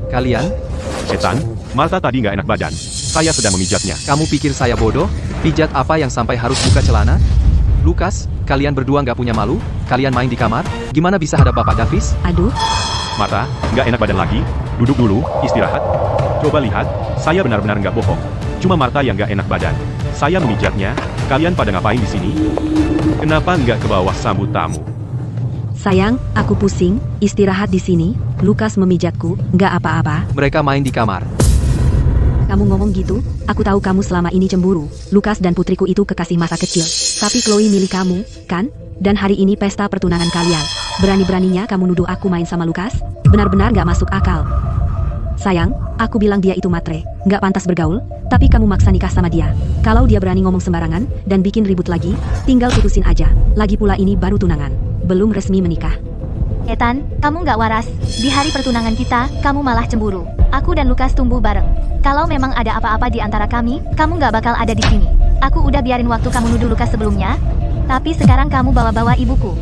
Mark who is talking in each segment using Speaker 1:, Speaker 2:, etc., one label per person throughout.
Speaker 1: Kalian?
Speaker 2: Ethan, Martha tadi nggak enak badan. Saya sedang memijatnya.
Speaker 1: Kamu pikir saya bodoh? Pijat apa yang sampai harus buka celana? Lukas, kalian berdua nggak punya malu? Kalian main di kamar? Gimana bisa hadap Bapak Davis?
Speaker 3: Aduh,
Speaker 2: Martha, nggak enak badan lagi? Duduk dulu, istirahat. Coba lihat, saya benar-benar nggak bohong. Cuma Martha yang nggak enak badan. Saya memijatnya. Kalian pada ngapain di sini? Kenapa nggak ke bawah sambut tamu?
Speaker 3: sayang, aku pusing, istirahat di sini. Lukas memijatku, nggak apa-apa.
Speaker 1: Mereka main di kamar.
Speaker 3: Kamu ngomong gitu, aku tahu kamu selama ini cemburu. Lukas dan putriku itu kekasih masa kecil. Tapi Chloe milik kamu, kan? Dan hari ini pesta pertunangan kalian. Berani-beraninya kamu nuduh aku main sama Lukas? Benar-benar gak masuk akal. Sayang, aku bilang dia itu matre, gak pantas bergaul, tapi kamu maksa nikah sama dia. Kalau dia berani ngomong sembarangan, dan bikin ribut lagi, tinggal putusin aja. Lagi pula ini baru tunangan, belum resmi menikah.
Speaker 4: Ethan, kamu nggak waras. Di hari pertunangan kita, kamu malah cemburu. Aku dan Lukas tumbuh bareng. Kalau memang ada apa-apa di antara kami, kamu nggak bakal ada di sini. Aku udah biarin waktu kamu nuduh Lukas sebelumnya, tapi sekarang kamu bawa-bawa ibuku.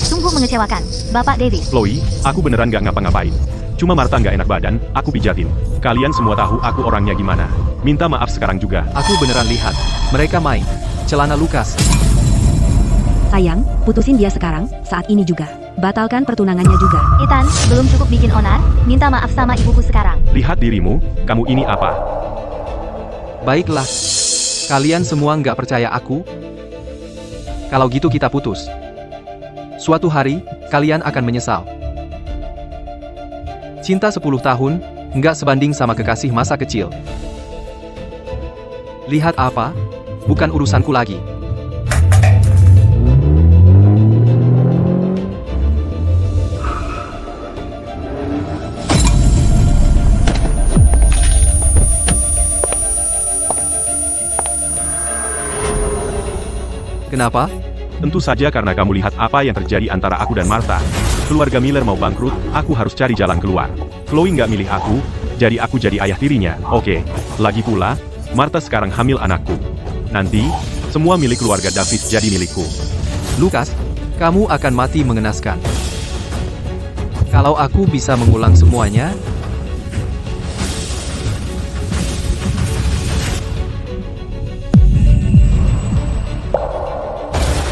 Speaker 4: Sungguh mengecewakan, Bapak Davis.
Speaker 2: Chloe, aku beneran nggak ngapa-ngapain. Cuma Martha nggak enak badan, aku pijatin. Kalian semua tahu aku orangnya gimana. Minta maaf sekarang juga.
Speaker 1: Aku beneran lihat. Mereka main. Celana Lukas.
Speaker 3: Sayang, putusin dia sekarang, saat ini juga. Batalkan pertunangannya juga.
Speaker 4: Ethan, belum cukup bikin onar, minta maaf sama ibuku sekarang.
Speaker 2: Lihat dirimu, kamu ini apa?
Speaker 1: Baiklah. Kalian semua nggak percaya aku? Kalau gitu kita putus. Suatu hari, kalian akan menyesal. Cinta 10 tahun, nggak sebanding sama kekasih masa kecil. Lihat apa? Bukan urusanku lagi. Kenapa?
Speaker 2: Tentu saja karena kamu lihat apa yang terjadi antara aku dan Martha. Keluarga Miller mau bangkrut, aku harus cari jalan keluar. Chloe nggak milih aku jadi ayah tirinya. Oke, lagi pula, Martha sekarang hamil anakku. Nanti, semua milik keluarga Davis jadi milikku.
Speaker 1: Lukas, kamu akan mati mengenaskan. Kalau aku bisa mengulang semuanya,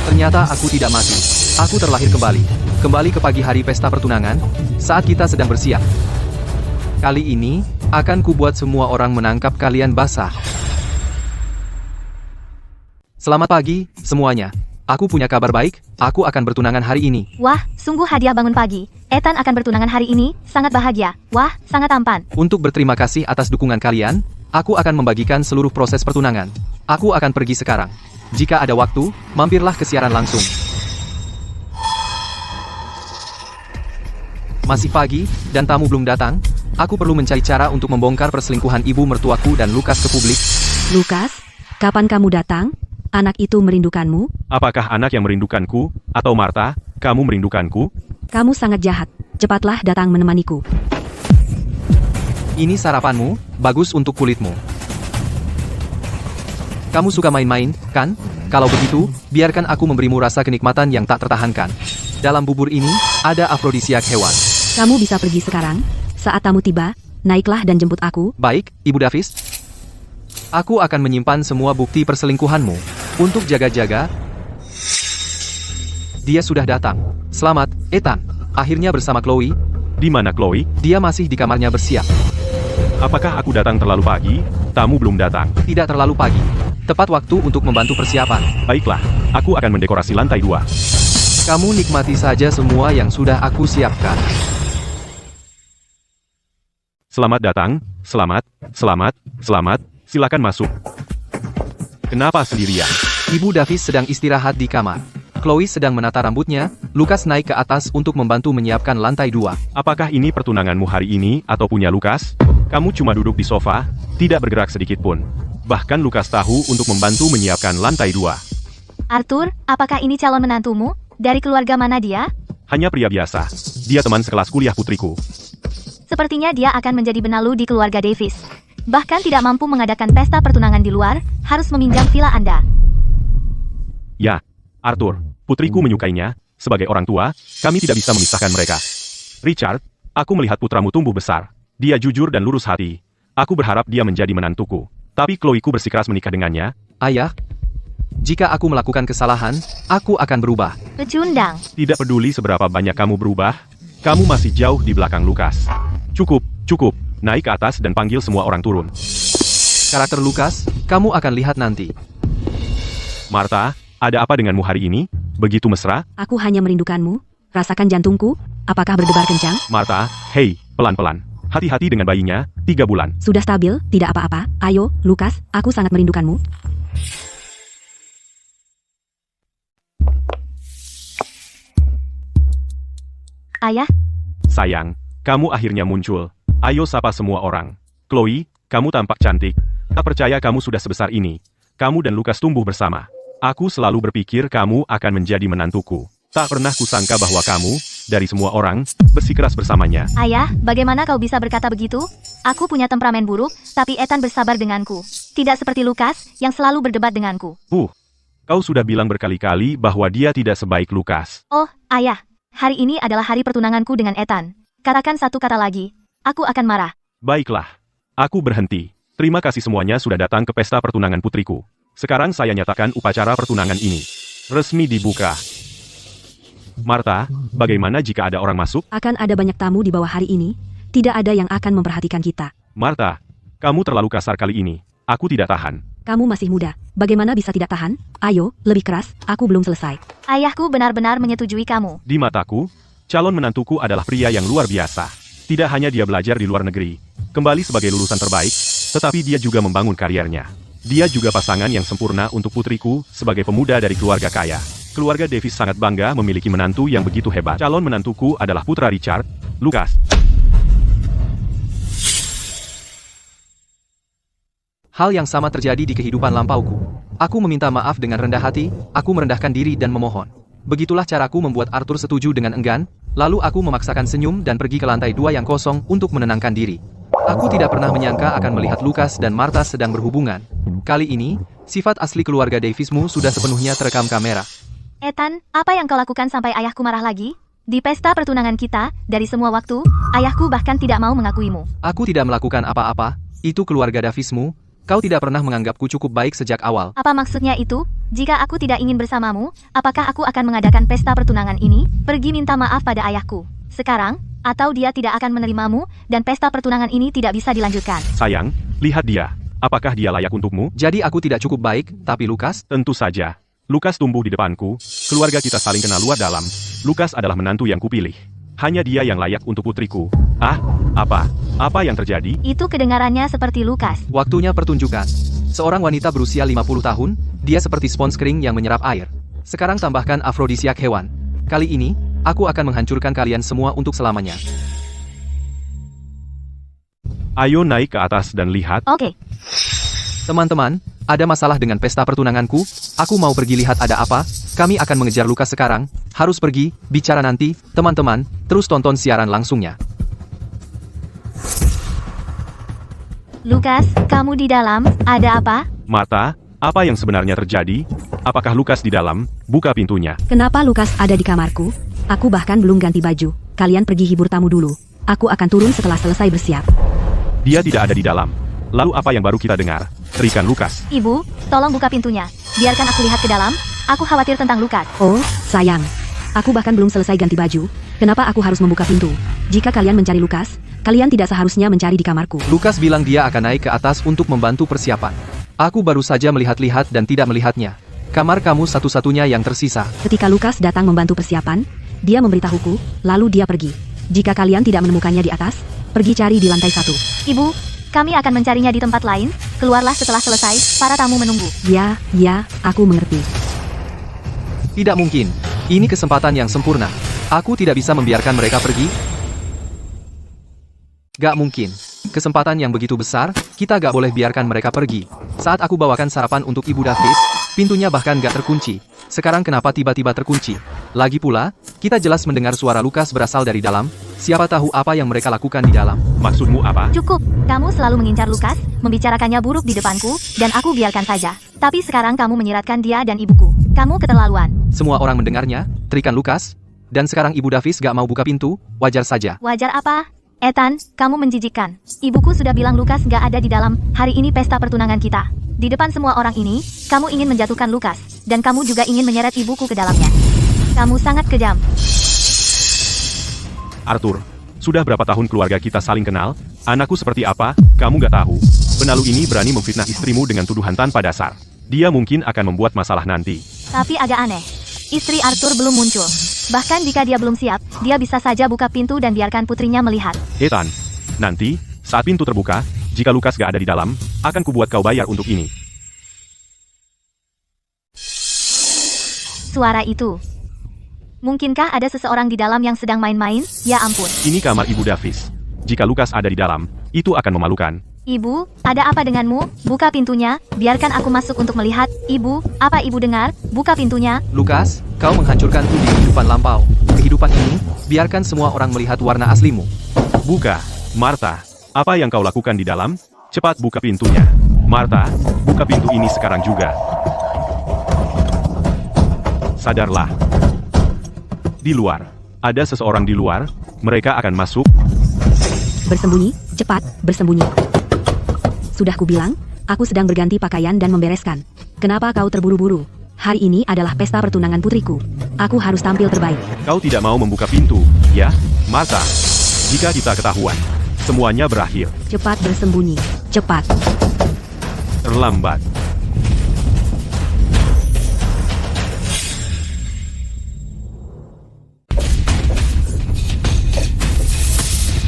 Speaker 1: ternyata aku tidak mati. Aku terlahir kembali. Kembali ke pagi hari pesta pertunangan, saat kita sedang bersiap. Kali ini, akan kubuat semua orang menangkap kalian basah. Selamat pagi, semuanya. Aku punya kabar baik, aku akan bertunangan hari ini.
Speaker 4: Wah, sungguh hadiah bangun pagi. Ethan akan bertunangan hari ini, sangat bahagia. Wah, sangat tampan.
Speaker 1: Untuk berterima kasih atas dukungan kalian, aku akan membagikan seluruh proses pertunangan. Aku akan pergi sekarang. Jika ada waktu, mampirlah ke siaran langsung. Masih pagi, dan tamu belum datang. Aku perlu mencari cara untuk membongkar perselingkuhan ibu mertuaku dan Lukas ke publik.
Speaker 3: Lukas, kapan kamu datang? Anak itu merindukanmu?
Speaker 2: Apakah anak yang merindukanku, atau Martha, kamu merindukanku?
Speaker 3: Kamu sangat jahat. Cepatlah datang menemaniku.
Speaker 1: Ini sarapanmu, bagus untuk kulitmu. Kamu suka main-main, kan? Kalau begitu, biarkan aku memberimu rasa kenikmatan yang tak tertahankan. Dalam bubur ini, ada afrodisiak hewan.
Speaker 3: Kamu bisa pergi sekarang. Saat tamu tiba, naiklah dan jemput aku.
Speaker 1: Baik, Ibu Davis. Aku akan menyimpan semua bukti perselingkuhanmu. Untuk jaga-jaga, dia sudah datang. Selamat, Ethan. Akhirnya bersama Chloe.
Speaker 2: Di mana Chloe?
Speaker 1: Dia masih di kamarnya bersiap.
Speaker 2: Apakah aku datang terlalu pagi? Tamu belum datang.
Speaker 1: Tidak terlalu pagi. Tepat waktu untuk membantu persiapan.
Speaker 2: Baiklah, aku akan mendekorasi lantai 2.
Speaker 1: Kamu nikmati saja semua yang sudah aku siapkan.
Speaker 2: Selamat datang, selamat. Silakan masuk. Kenapa sendirian?
Speaker 1: Ibu Davis sedang istirahat di kamar. Chloe sedang menata rambutnya. Lukas naik ke atas untuk membantu menyiapkan lantai 2.
Speaker 2: Apakah ini pertunanganmu hari ini atau punya Lukas? Kamu cuma duduk di sofa, tidak bergerak sedikit pun. Bahkan Lukas tahu untuk membantu menyiapkan lantai 2.
Speaker 4: Arthur, apakah ini calon menantumu? Dari keluarga mana dia?
Speaker 2: Hanya pria biasa. Dia teman sekelas kuliah putriku.
Speaker 4: Sepertinya dia akan menjadi benalu di keluarga Davis. Bahkan tidak mampu mengadakan pesta pertunangan di luar, harus meminjam villa Anda.
Speaker 2: Ya, Arthur, putriku menyukainya. Sebagai orang tua, kami tidak bisa memisahkan mereka. Richard, aku melihat putramu tumbuh besar. Dia jujur dan lurus hati. Aku berharap dia menjadi menantuku. Tapi Chloe-ku bersikeras menikah dengannya.
Speaker 1: Ayah, jika aku melakukan kesalahan, aku akan berubah.
Speaker 4: Pecundang.
Speaker 2: Tidak peduli seberapa banyak kamu berubah, kamu masih jauh di belakang Lukas. Cukup, cukup. Naik ke atas dan panggil semua orang turun.
Speaker 1: Karakter Lukas, kamu akan lihat nanti.
Speaker 2: Martha, ada apa denganmu hari ini? Begitu mesra?
Speaker 3: Aku hanya merindukanmu. Rasakan jantungku, apakah berdebar kencang?
Speaker 2: Martha, hei, pelan-pelan. Hati-hati dengan bayinya, 3 bulan.
Speaker 3: Sudah stabil, tidak apa-apa. Ayo, Lukas, aku sangat merindukanmu.
Speaker 4: Ayah,
Speaker 2: Sayang, kamu akhirnya muncul. Ayo sapa semua orang. Chloe, kamu tampak cantik. Tak percaya kamu sudah sebesar ini. Kamu dan Lukas tumbuh bersama. Aku selalu berpikir kamu akan menjadi menantuku. Tak pernah kusangka bahwa kamu, dari semua orang, bersikeras bersamanya.
Speaker 4: ayah, bagaimana kau bisa berkata begitu? Aku punya temperamen buruk, tapi Ethan bersabar denganku. Tidak seperti Lukas, yang selalu berdebat denganku.
Speaker 2: Kau sudah bilang berkali-kali bahwa dia tidak sebaik Lukas.
Speaker 4: Oh, ayah, hari ini adalah hari pertunanganku dengan Ethan. Katakan satu kata lagi, aku akan marah.
Speaker 2: Baiklah. Aku berhenti. Terima kasih semuanya sudah datang ke pesta pertunangan putriku. Sekarang saya nyatakan upacara pertunangan ini resmi dibuka. Martha, bagaimana jika ada orang masuk?
Speaker 3: Akan ada banyak tamu di bawah hari ini. Tidak ada yang akan memperhatikan kita.
Speaker 2: Martha, kamu terlalu kasar kali ini. Aku tidak tahan.
Speaker 3: Kamu masih muda. Bagaimana bisa tidak tahan? Ayo, lebih keras. Aku belum selesai.
Speaker 4: Ayahku benar-benar menyetujui kamu.
Speaker 2: Di mataku, calon menantuku adalah pria yang luar biasa. Tidak hanya dia belajar di luar negeri, kembali sebagai lulusan terbaik, tetapi dia juga membangun kariernya. Dia juga pasangan yang sempurna untuk putriku sebagai pemuda dari keluarga kaya. Keluarga Davis sangat bangga memiliki menantu yang begitu hebat. Calon menantuku adalah putra Richard, Lukas.
Speaker 1: Hal yang sama terjadi di kehidupan lampauku. Aku meminta maaf dengan rendah hati, aku merendahkan diri dan memohon. Begitulah caraku membuat Arthur setuju dengan enggan, lalu aku memaksakan senyum dan pergi ke lantai 2 yang kosong untuk menenangkan diri. Aku tidak pernah menyangka akan melihat Lukas dan Martha sedang berhubungan. Kali ini, sifat asli keluarga Davismu sudah sepenuhnya terekam kamera.
Speaker 4: Ethan, apa yang kau lakukan sampai ayahku marah lagi? Di pesta pertunangan kita, dari semua waktu, ayahku bahkan tidak mau mengakuimu.
Speaker 1: Aku tidak melakukan apa-apa, itu keluarga Davismu. Kau tidak pernah menganggapku cukup baik sejak awal.
Speaker 4: Apa maksudnya itu? Jika aku tidak ingin bersamamu, apakah aku akan mengadakan pesta pertunangan ini? Pergi minta maaf pada ayahku. Sekarang, atau dia tidak akan menerimamu, dan pesta pertunangan ini tidak bisa dilanjutkan.
Speaker 2: Sayang, lihat dia. Apakah dia layak untukmu?
Speaker 1: Jadi aku tidak cukup baik, tapi Lukas?
Speaker 2: Tentu saja. Lukas tumbuh di depanku, keluarga kita saling kenal luar dalam. Lukas adalah menantu yang kupilih. Hanya dia yang layak untuk putriku. Apa yang terjadi?
Speaker 4: Itu kedengarannya seperti Lukas.
Speaker 1: Waktunya pertunjukan. Seorang wanita berusia 50 tahun, dia seperti spons kering yang menyerap air. Sekarang tambahkan afrodisiak hewan. Kali ini, aku akan menghancurkan kalian semua untuk selamanya.
Speaker 2: Ayo naik ke atas dan lihat.
Speaker 4: Oke.
Speaker 1: Teman-teman, ada masalah dengan pesta pertunanganku? Aku mau pergi lihat ada apa. Kami akan mengejar Lukas sekarang. Harus pergi, bicara nanti. Teman-teman, terus tonton siaran langsungnya.
Speaker 4: Lukas, kamu di dalam, ada apa?
Speaker 2: Martha, apa yang sebenarnya terjadi? Apakah Lukas di dalam? Buka pintunya.
Speaker 3: Kenapa Lukas ada di kamarku? Aku bahkan belum ganti baju. Kalian pergi hibur tamu dulu. Aku akan turun setelah selesai bersiap.
Speaker 2: Dia tidak ada di dalam. Lalu apa yang baru kita dengar? Terikan Lukas.
Speaker 4: Ibu, tolong buka pintunya. Biarkan aku lihat ke dalam. Aku khawatir tentang Lukas.
Speaker 3: Oh, sayang. Aku bahkan belum selesai ganti baju. Kenapa aku harus membuka pintu? Jika kalian mencari Lukas, kalian tidak seharusnya mencari di kamarku.
Speaker 1: Lukas bilang dia akan naik ke atas untuk membantu persiapan. Aku baru saja melihat-lihat dan tidak melihatnya. Kamar kamu satu-satunya yang tersisa.
Speaker 3: Ketika Lukas datang membantu persiapan, dia memberitahuku, lalu dia pergi. Jika kalian tidak menemukannya di atas, pergi cari di lantai 1.
Speaker 4: Ibu, kami akan mencarinya di tempat lain. Keluarlah setelah selesai, para tamu menunggu.
Speaker 3: Ya, aku mengerti.
Speaker 1: Tidak mungkin. Ini kesempatan yang sempurna. Aku tidak bisa membiarkan mereka pergi. Gak mungkin. Kesempatan yang begitu besar, kita gak boleh biarkan mereka pergi. Saat aku bawakan sarapan untuk Ibu Davis, pintunya bahkan gak terkunci. Sekarang kenapa tiba-tiba terkunci? Lagi pula, kita jelas mendengar suara Lukas berasal dari dalam. Siapa tahu apa yang mereka lakukan di dalam.
Speaker 2: Maksudmu apa?
Speaker 4: Cukup, kamu selalu mengincar Lukas, membicarakannya buruk di depanku, dan aku biarkan saja. Tapi sekarang kamu menyiratkan dia dan ibuku. Kamu keterlaluan.
Speaker 1: Semua orang mendengarnya, terikan Lukas. Dan sekarang Ibu Davis gak mau buka pintu, wajar saja.
Speaker 4: Wajar apa? Ethan, kamu menjijikkan. Ibuku sudah bilang Lukas nggak ada di dalam hari ini pesta pertunangan kita. Di depan semua orang ini, kamu ingin menjatuhkan Lukas, dan kamu juga ingin menyeret ibuku ke dalamnya. Kamu sangat kejam.
Speaker 2: Arthur, sudah berapa tahun keluarga kita saling kenal? Anakku seperti apa, kamu nggak tahu. Benalu ini berani memfitnah istrimu dengan tuduhan tanpa dasar. Dia mungkin akan membuat masalah nanti.
Speaker 4: Tapi agak aneh. Istri Arthur belum muncul. Bahkan jika dia belum siap, dia bisa saja buka pintu dan biarkan putrinya melihat.
Speaker 2: Ethan, nanti, saat pintu terbuka, jika Lukas gak ada di dalam, akan kubuat kau bayar untuk ini.
Speaker 4: Suara itu. Mungkinkah ada seseorang di dalam yang sedang main-main? Ya ampun.
Speaker 2: Ini kamar Ibu Davis. Jika Lukas ada di dalam, itu akan memalukan.
Speaker 4: Ibu, ada apa denganmu? Buka pintunya, biarkan aku masuk untuk melihat. Ibu, apa ibu dengar? Buka pintunya.
Speaker 1: Lukas, kau menghancurkanku di kehidupan lampau. Kehidupan ini, biarkan semua orang melihat warna aslimu.
Speaker 2: Buka, Martha. Apa yang kau lakukan di dalam? Cepat buka pintunya. Martha, buka pintu ini sekarang juga. Sadarlah. Di luar. Ada seseorang di luar. Mereka akan masuk.
Speaker 3: Bersembunyi, cepat, bersembunyi. Sudah kubilang, aku sedang berganti pakaian dan membereskan. Kenapa kau terburu-buru? Hari ini adalah pesta pertunangan putriku. Aku harus tampil terbaik.
Speaker 2: Kau tidak mau membuka pintu, ya, Martha? Jika kita ketahuan, semuanya berakhir.
Speaker 3: Cepat bersembunyi, cepat.
Speaker 2: Terlambat.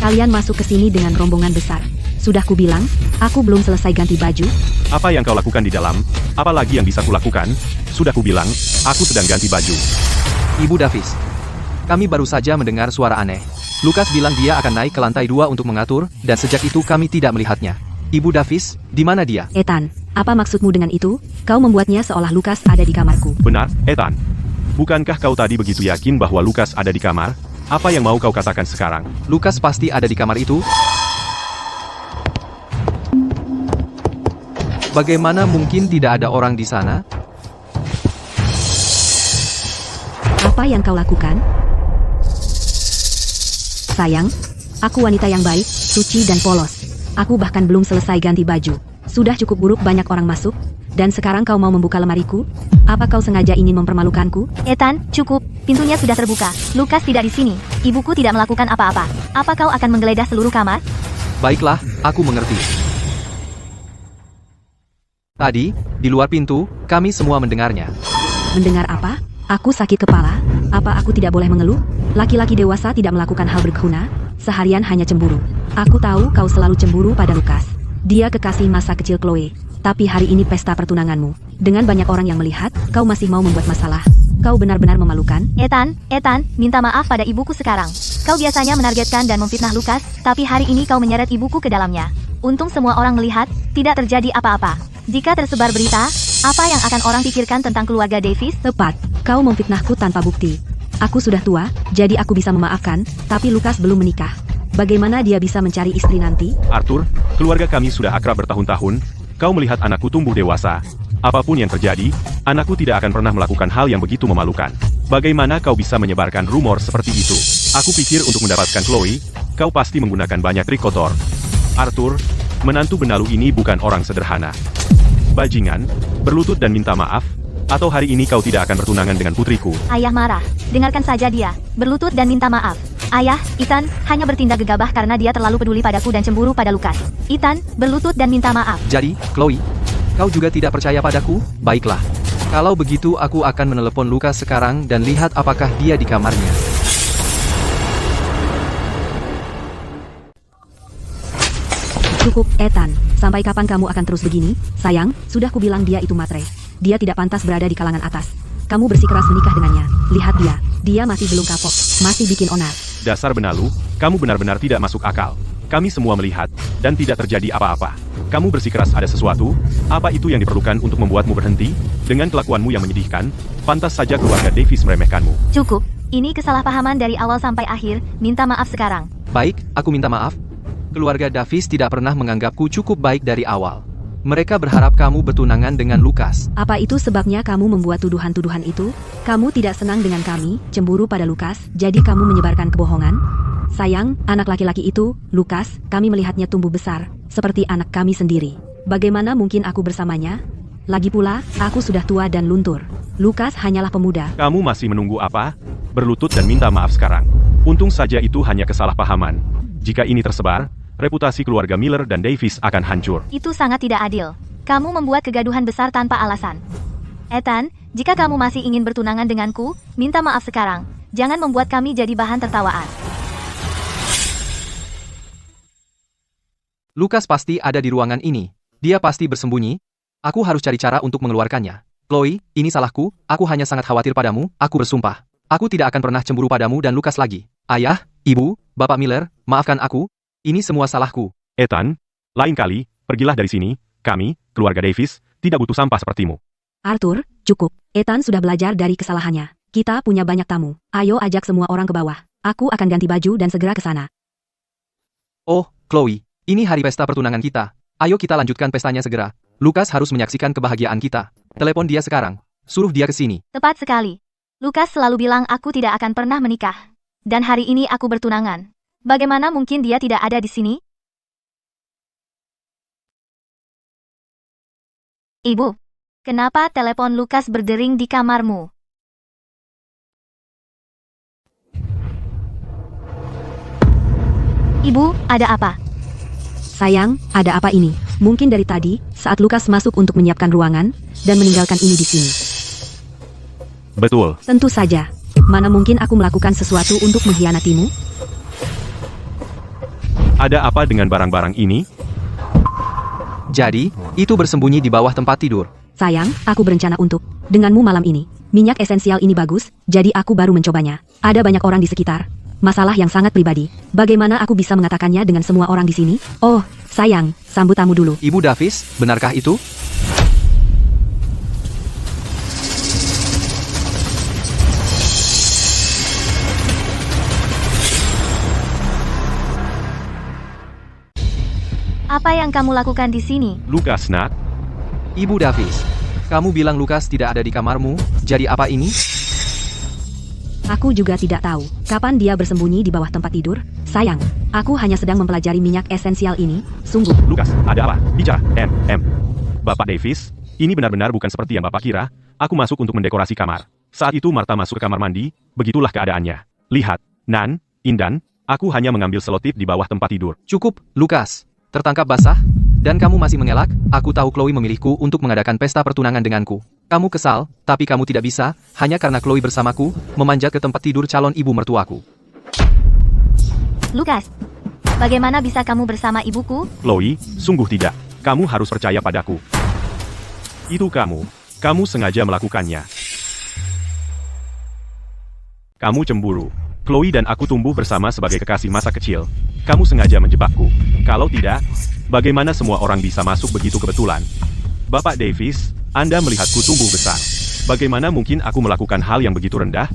Speaker 3: Kalian masuk ke sini dengan rombongan besar. Sudah kubilang, aku belum selesai ganti baju.
Speaker 2: Apa yang kau lakukan di dalam? Apalagi yang bisa kulakukan? Sudah kubilang, aku sedang ganti baju.
Speaker 1: Ibu Davis, kami baru saja mendengar suara aneh. Lukas bilang dia akan naik ke lantai 2 untuk mengatur, dan sejak itu kami tidak melihatnya. Ibu Davis, di mana dia?
Speaker 3: Ethan, apa maksudmu dengan itu? Kau membuatnya seolah Lukas ada di kamarku.
Speaker 2: Benar, Ethan. Bukankah kau tadi begitu yakin bahwa Lukas ada di kamar? Apa yang mau kau katakan sekarang?
Speaker 1: Lukas pasti ada di kamar itu. Bagaimana mungkin tidak ada orang di sana?
Speaker 3: Apa yang kau lakukan? Sayang, aku wanita yang baik, suci dan polos. Aku bahkan belum selesai ganti baju. Sudah cukup buruk banyak orang masuk, dan sekarang kau mau membuka lemariku? Apa kau sengaja ingin mempermalukanku?
Speaker 4: Ethan, cukup. Pintunya sudah terbuka. Lukas tidak di sini. Ibuku tidak melakukan apa-apa. Apa kau akan menggeledah seluruh kamar?
Speaker 1: Baiklah, aku mengerti. Tadi, di luar pintu, kami semua mendengarnya.
Speaker 3: Mendengar apa? Aku sakit kepala? Apa aku tidak boleh mengeluh? Laki-laki dewasa tidak melakukan hal berguna, seharian hanya cemburu. Aku tahu kau selalu cemburu pada Lukas. Dia kekasih masa kecil Chloe. Tapi hari ini pesta pertunanganmu. Dengan banyak orang yang melihat, kau masih mau membuat masalah. Kau benar-benar memalukan.
Speaker 4: Ethan, minta maaf pada ibuku sekarang. Kau biasanya menargetkan dan memfitnah Lukas, tapi hari ini kau menyeret ibuku ke dalamnya. Untung semua orang melihat, tidak terjadi apa-apa. Jika tersebar berita, apa yang akan orang pikirkan tentang keluarga Davis?
Speaker 3: Tepat, kau memfitnahku tanpa bukti. Aku sudah tua, jadi aku bisa memaafkan, tapi Lukas belum menikah. Bagaimana dia bisa mencari istri nanti?
Speaker 2: Arthur, keluarga kami sudah akrab bertahun-tahun. Kau melihat anakku tumbuh dewasa. Apapun yang terjadi, anakku tidak akan pernah melakukan hal yang begitu memalukan. Bagaimana kau bisa menyebarkan rumor seperti itu? Aku pikir untuk mendapatkan Chloe, kau pasti menggunakan banyak trik kotor. Arthur, menantu benalu ini bukan orang sederhana. Bajingan, berlutut dan minta maaf, atau hari ini kau tidak akan bertunangan dengan putriku.
Speaker 4: Ayah marah. Dengarkan saja dia. Berlutut dan minta maaf. Ayah, Ethan, hanya bertindak gegabah karena dia terlalu peduli padaku dan cemburu pada Lukas. Ethan, berlutut dan minta maaf.
Speaker 1: Jadi, Chloe, kau juga tidak percaya padaku? Baiklah. Kalau begitu aku akan menelepon Lukas sekarang dan lihat apakah dia di kamarnya.
Speaker 3: Cukup, Ethan. Sampai kapan kamu akan terus begini? Sayang, sudah kubilang dia itu matre. Dia tidak pantas berada di kalangan atas. Kamu bersikeras menikah dengannya. Lihat dia. Dia masih belum kapok. Masih bikin onar.
Speaker 2: Dasar benalu, kamu benar-benar tidak masuk akal. Kami semua melihat, dan tidak terjadi apa-apa. Kamu bersikeras ada sesuatu? Apa itu yang diperlukan untuk membuatmu berhenti? Dengan kelakuanmu yang menyedihkan, pantas saja keluarga Davis meremehkanmu.
Speaker 4: Cukup. Ini kesalahpahaman dari awal sampai akhir. Minta maaf sekarang.
Speaker 1: Baik, aku minta maaf. Keluarga Davis tidak pernah menganggapku cukup baik dari awal. Mereka berharap kamu bertunangan dengan Lukas.
Speaker 3: Apa itu sebabnya kamu membuat tuduhan-tuduhan itu? Kamu tidak senang dengan kami, cemburu pada Lukas, jadi kamu menyebarkan kebohongan? Sayang, anak laki-laki itu, Lukas, kami melihatnya tumbuh besar, seperti anak kami sendiri. Bagaimana mungkin aku bersamanya? Lagi pula, aku sudah tua dan luntur. Lukas hanyalah pemuda.
Speaker 2: Kamu masih menunggu apa? Berlutut dan minta maaf sekarang. Untung saja itu hanya kesalahpahaman. Jika ini tersebar, reputasi keluarga Miller dan Davis akan hancur.
Speaker 4: Itu sangat tidak adil. Kamu membuat kegaduhan besar tanpa alasan. Ethan, jika kamu masih ingin bertunangan denganku, minta maaf sekarang. Jangan membuat kami jadi bahan tertawaan.
Speaker 1: Lukas pasti ada di ruangan ini. Dia pasti bersembunyi. Aku harus cari cara untuk mengeluarkannya. Chloe, ini salahku, aku hanya sangat khawatir padamu, aku bersumpah. Aku tidak akan pernah cemburu padamu dan Lukas lagi. Ayah, Ibu, Bapak Miller, maafkan aku. Ini semua salahku.
Speaker 2: Ethan, lain kali, pergilah dari sini. Kami, keluarga Davis, tidak butuh sampah sepertimu.
Speaker 3: Arthur, cukup. Ethan sudah belajar dari kesalahannya. Kita punya banyak tamu. Ayo ajak semua orang ke bawah. Aku akan ganti baju dan segera ke sana.
Speaker 1: Oh, Chloe, ini hari pesta pertunangan kita. Ayo kita lanjutkan pestanya segera. Lukas harus menyaksikan kebahagiaan kita. Telepon dia sekarang. Suruh dia ke sini.
Speaker 4: Tepat sekali. Lukas selalu bilang aku tidak akan pernah menikah. Dan hari ini aku bertunangan. Bagaimana mungkin dia tidak ada di sini? Ibu, kenapa telepon Lukas berdering di kamarmu? Ibu, ada apa?
Speaker 3: Sayang, ada apa ini? Mungkin dari tadi, saat Lukas masuk untuk menyiapkan ruangan, dan meninggalkan ini di sini.
Speaker 2: Betul.
Speaker 3: Tentu saja. Mana mungkin aku melakukan sesuatu untuk mengkhianatimu?
Speaker 2: Ada apa dengan barang-barang ini?
Speaker 1: Jadi, itu bersembunyi di bawah tempat tidur.
Speaker 3: Sayang, aku berencana untuk denganmu malam ini. Minyak esensial ini bagus, jadi aku baru mencobanya. Ada banyak orang di sekitar. Masalah yang sangat pribadi. Bagaimana aku bisa mengatakannya dengan semua orang di sini? Oh, sayang, sambut tamu dulu.
Speaker 1: Ibu Davis, benarkah itu?
Speaker 4: Apa yang kamu lakukan di sini?
Speaker 2: Lukas, nak.
Speaker 1: Ibu Davis, kamu bilang Lukas tidak ada di kamarmu, jadi apa ini?
Speaker 3: Aku juga tidak tahu kapan dia bersembunyi di bawah tempat tidur. Sayang, aku hanya sedang mempelajari minyak esensial ini. Sungguh.
Speaker 2: Lukas, ada apa? Bicara. Bapak Davis, ini benar-benar bukan seperti yang Bapak kira. Aku masuk untuk mendekorasi kamar. Saat itu Martha masuk ke kamar mandi, begitulah keadaannya. Lihat, Nan, Indan, aku hanya mengambil selotip di bawah tempat tidur.
Speaker 1: Cukup, Lukas. Tertangkap basah? Dan kamu masih mengelak? Aku tahu Chloe memilihku untuk mengadakan pesta pertunangan denganku. Kamu kesal, tapi kamu tidak bisa, hanya karena Chloe bersamaku, memanjat ke tempat tidur calon ibu mertuaku.
Speaker 4: Lukas, bagaimana bisa kamu bersama ibuku?
Speaker 2: Chloe, sungguh tidak. Kamu harus percaya padaku. Itu kamu sengaja melakukannya. Kamu cemburu. Chloe dan aku tumbuh bersama sebagai kekasih masa kecil. Kamu sengaja menjebakku. Kalau tidak, bagaimana semua orang bisa masuk begitu kebetulan? Bapak Davis, Anda melihatku tumbuh besar. Bagaimana mungkin aku melakukan hal yang begitu rendah?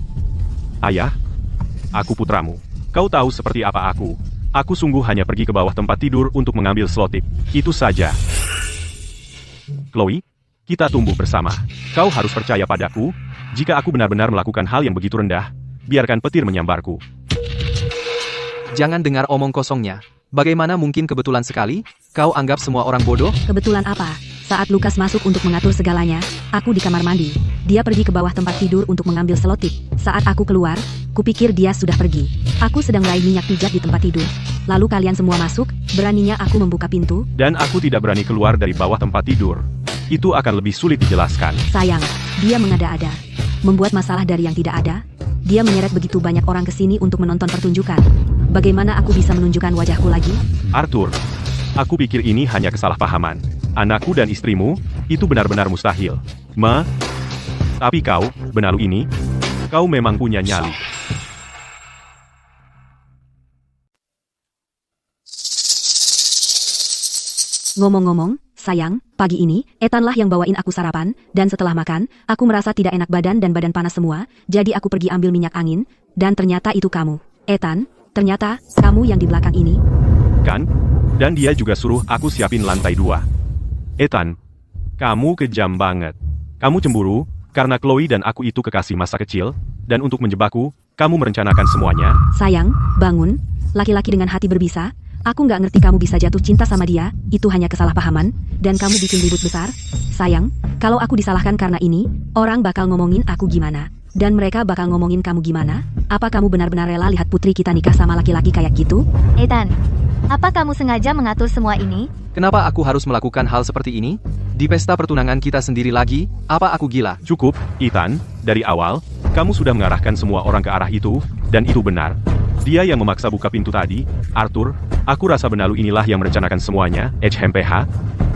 Speaker 2: Ayah, aku putramu. Kau tahu seperti apa aku. Aku sungguh hanya pergi ke bawah tempat tidur untuk mengambil selotip. Itu saja. Chloe, kita tumbuh bersama. Kau harus percaya padaku. Jika aku benar-benar melakukan hal yang begitu rendah, biarkan petir menyambarku.
Speaker 1: Jangan dengar omong kosongnya. Bagaimana mungkin kebetulan sekali? Kau anggap semua orang bodoh?
Speaker 3: Kebetulan apa? Saat Lukas masuk untuk mengatur segalanya, aku di kamar mandi. Dia pergi ke bawah tempat tidur untuk mengambil selotip. Saat aku keluar, kupikir dia sudah pergi. Aku sedang meraih minyak pijat di tempat tidur. Lalu kalian semua masuk, beraninya aku membuka pintu.
Speaker 2: Dan aku tidak berani keluar dari bawah tempat tidur. Itu akan lebih sulit dijelaskan.
Speaker 3: Sayang, dia mengada-ada. Membuat masalah dari yang tidak ada. Dia menyeret begitu banyak orang ke sini untuk menonton pertunjukan. Bagaimana aku bisa menunjukkan wajahku lagi?
Speaker 2: Arthur, aku pikir ini hanya kesalahpahaman. Anakku dan istrimu, itu benar-benar mustahil. Tapi kau, benalu ini, kau memang punya nyali.
Speaker 3: Ngomong-ngomong, sayang, pagi ini, Ethanlah yang bawain aku sarapan, dan setelah makan, aku merasa tidak enak badan dan badan panas semua, jadi aku pergi ambil minyak angin, dan ternyata itu kamu. Ethan, ternyata, kamu yang di belakang ini.
Speaker 2: Kan? Dan dia juga suruh aku siapin lantai 2. Ethan, kamu kejam banget. Kamu cemburu, karena Chloe dan aku itu kekasih masa kecil, dan untuk menjebakku, kamu merencanakan semuanya.
Speaker 3: Sayang, bangun. laki-laki dengan hati berbisa. Aku nggak ngerti kamu bisa jatuh cinta sama dia, itu hanya kesalahpahaman, dan kamu bikin ribut besar. Sayang, kalau aku disalahkan karena ini, orang bakal ngomongin aku gimana. Dan mereka bakal ngomongin kamu gimana? Apa kamu benar-benar rela lihat putri kita nikah sama laki-laki kayak gitu?
Speaker 4: Ethan, apa kamu sengaja mengatur semua ini?
Speaker 1: Kenapa aku harus melakukan hal seperti ini? Di pesta pertunangan kita sendiri lagi, apa aku gila?
Speaker 2: Cukup, Ethan. Dari awal, kamu sudah mengarahkan semua orang ke arah itu, dan itu benar. Dia yang memaksa buka pintu tadi, Arthur. Aku rasa benalu inilah yang merencanakan semuanya, HMPH.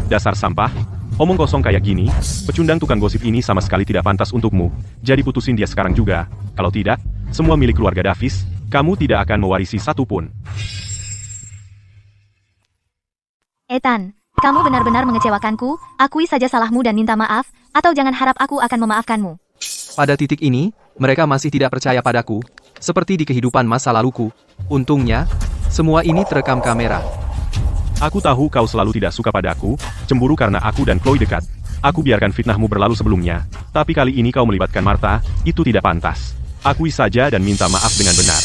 Speaker 2: Dasar sampah. Omong kosong kayak gini, pecundang tukang gosip ini sama sekali tidak pantas untukmu. Jadi putusin dia sekarang juga. Kalau tidak, semua milik keluarga Davis, kamu tidak akan mewarisi satu pun.
Speaker 4: Ethan, kamu benar-benar mengecewakanku. Akui saja salahmu dan minta maaf, atau jangan harap aku akan memaafkanmu.
Speaker 1: Pada titik ini, mereka masih tidak percaya padaku, seperti di kehidupan masa laluku. Untungnya, semua ini terekam kamera.
Speaker 2: Aku tahu kau selalu tidak suka padaku, cemburu karena aku dan Chloe dekat. Aku biarkan fitnahmu berlalu sebelumnya, tapi kali ini kau melibatkan Martha, itu tidak pantas. Akui saja dan minta maaf dengan benar.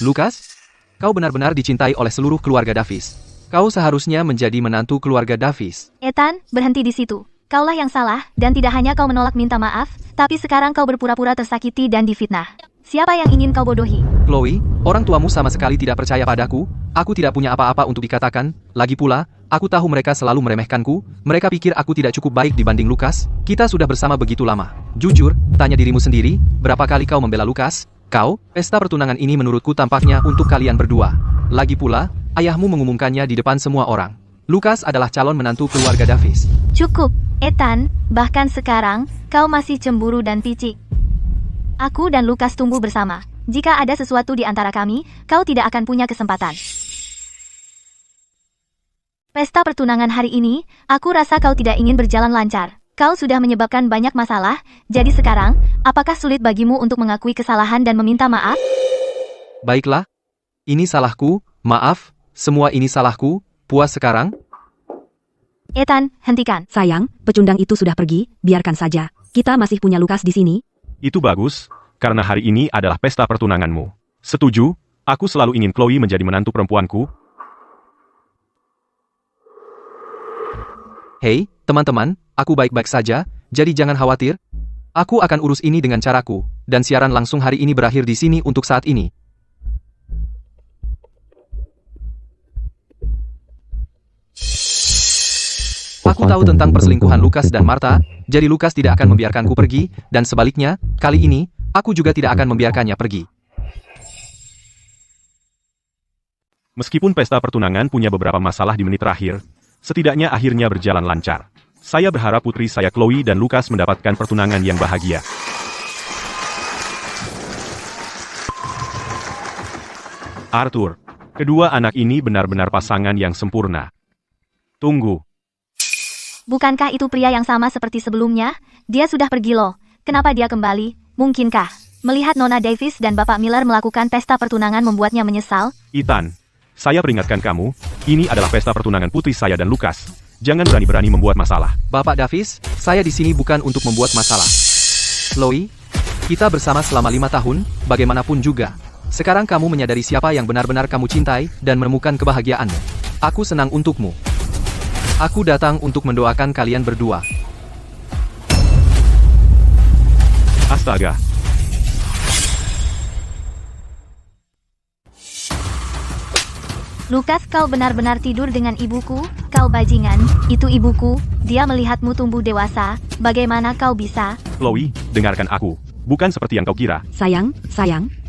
Speaker 1: Lucas, kau benar-benar dicintai oleh seluruh keluarga Davis. Kau seharusnya menjadi menantu keluarga Davis.
Speaker 4: Ethan, berhenti di situ. Kaulah yang salah, dan tidak hanya kau menolak minta maaf, tapi sekarang kau berpura-pura tersakiti dan difitnah. Siapa yang ingin kau bodohi?
Speaker 1: Chloe, orang tuamu sama sekali tidak percaya padaku. Aku tidak punya apa-apa untuk dikatakan. Lagi pula, aku tahu mereka selalu meremehkanku. Mereka pikir aku tidak cukup baik dibanding Lucas. Kita sudah bersama begitu lama. Jujur, tanya dirimu sendiri, berapa kali kau membela Lucas? Kau, pesta pertunangan ini menurutku tampaknya untuk kalian berdua. Lagi pula, ayahmu mengumumkannya di depan semua orang. Lucas adalah calon menantu keluarga Davis.
Speaker 4: Cukup, Ethan, bahkan sekarang, kau masih cemburu dan picik. Aku dan Lucas tumbuh bersama. Jika ada sesuatu di antara kami, kau tidak akan punya kesempatan. Pesta pertunangan hari ini, aku rasa kau tidak ingin berjalan lancar. Kau sudah menyebabkan banyak masalah, jadi sekarang, apakah sulit bagimu untuk mengakui kesalahan dan meminta maaf?
Speaker 1: Baiklah. Ini salahku, maaf, semua ini salahku, puas sekarang?
Speaker 4: Ethan, hentikan.
Speaker 3: Sayang, pecundang itu sudah pergi, biarkan saja. Kita masih punya Lucas di sini.
Speaker 2: Itu bagus, karena hari ini adalah pesta pertunanganmu. Setuju, aku selalu ingin Chloe menjadi menantu perempuanku.
Speaker 1: Hei, teman-teman, aku baik-baik saja, jadi jangan khawatir. Aku akan urus ini dengan caraku, dan siaran langsung hari ini berakhir di sini untuk saat ini. Aku tahu tentang perselingkuhan Lucas dan Martha, jadi Lucas tidak akan membiarkanku pergi, dan sebaliknya, kali ini, aku juga tidak akan membiarkannya pergi.
Speaker 2: Meskipun pesta pertunangan punya beberapa masalah di menit terakhir, setidaknya akhirnya berjalan lancar. Saya berharap putri saya Chloe dan Lucas mendapatkan pertunangan yang bahagia. Arthur, kedua anak ini benar-benar pasangan yang sempurna. Tunggu.
Speaker 4: Bukankah itu pria yang sama seperti sebelumnya? Dia sudah pergi loh. Kenapa dia kembali? Mungkinkah melihat Nona Davis dan Bapak Miller melakukan pesta pertunangan membuatnya menyesal?
Speaker 2: Ethan, saya peringatkan kamu, ini adalah pesta pertunangan putri saya dan Lucas. Jangan berani-berani membuat masalah.
Speaker 1: Bapak Davis, saya di sini bukan untuk membuat masalah. Chloe, kita bersama selama 5 tahun, bagaimanapun juga. Sekarang kamu menyadari siapa yang benar-benar kamu cintai dan menemukan kebahagiaanmu. Aku senang untukmu. Aku datang untuk mendoakan kalian berdua.
Speaker 2: Astaga.
Speaker 4: Lucas, kau benar-benar tidur dengan ibuku? Kau bajingan, itu ibuku. Dia melihatmu tumbuh dewasa. Bagaimana kau bisa?
Speaker 2: Chloe, dengarkan aku. Bukan seperti yang kau kira.
Speaker 3: Sayang,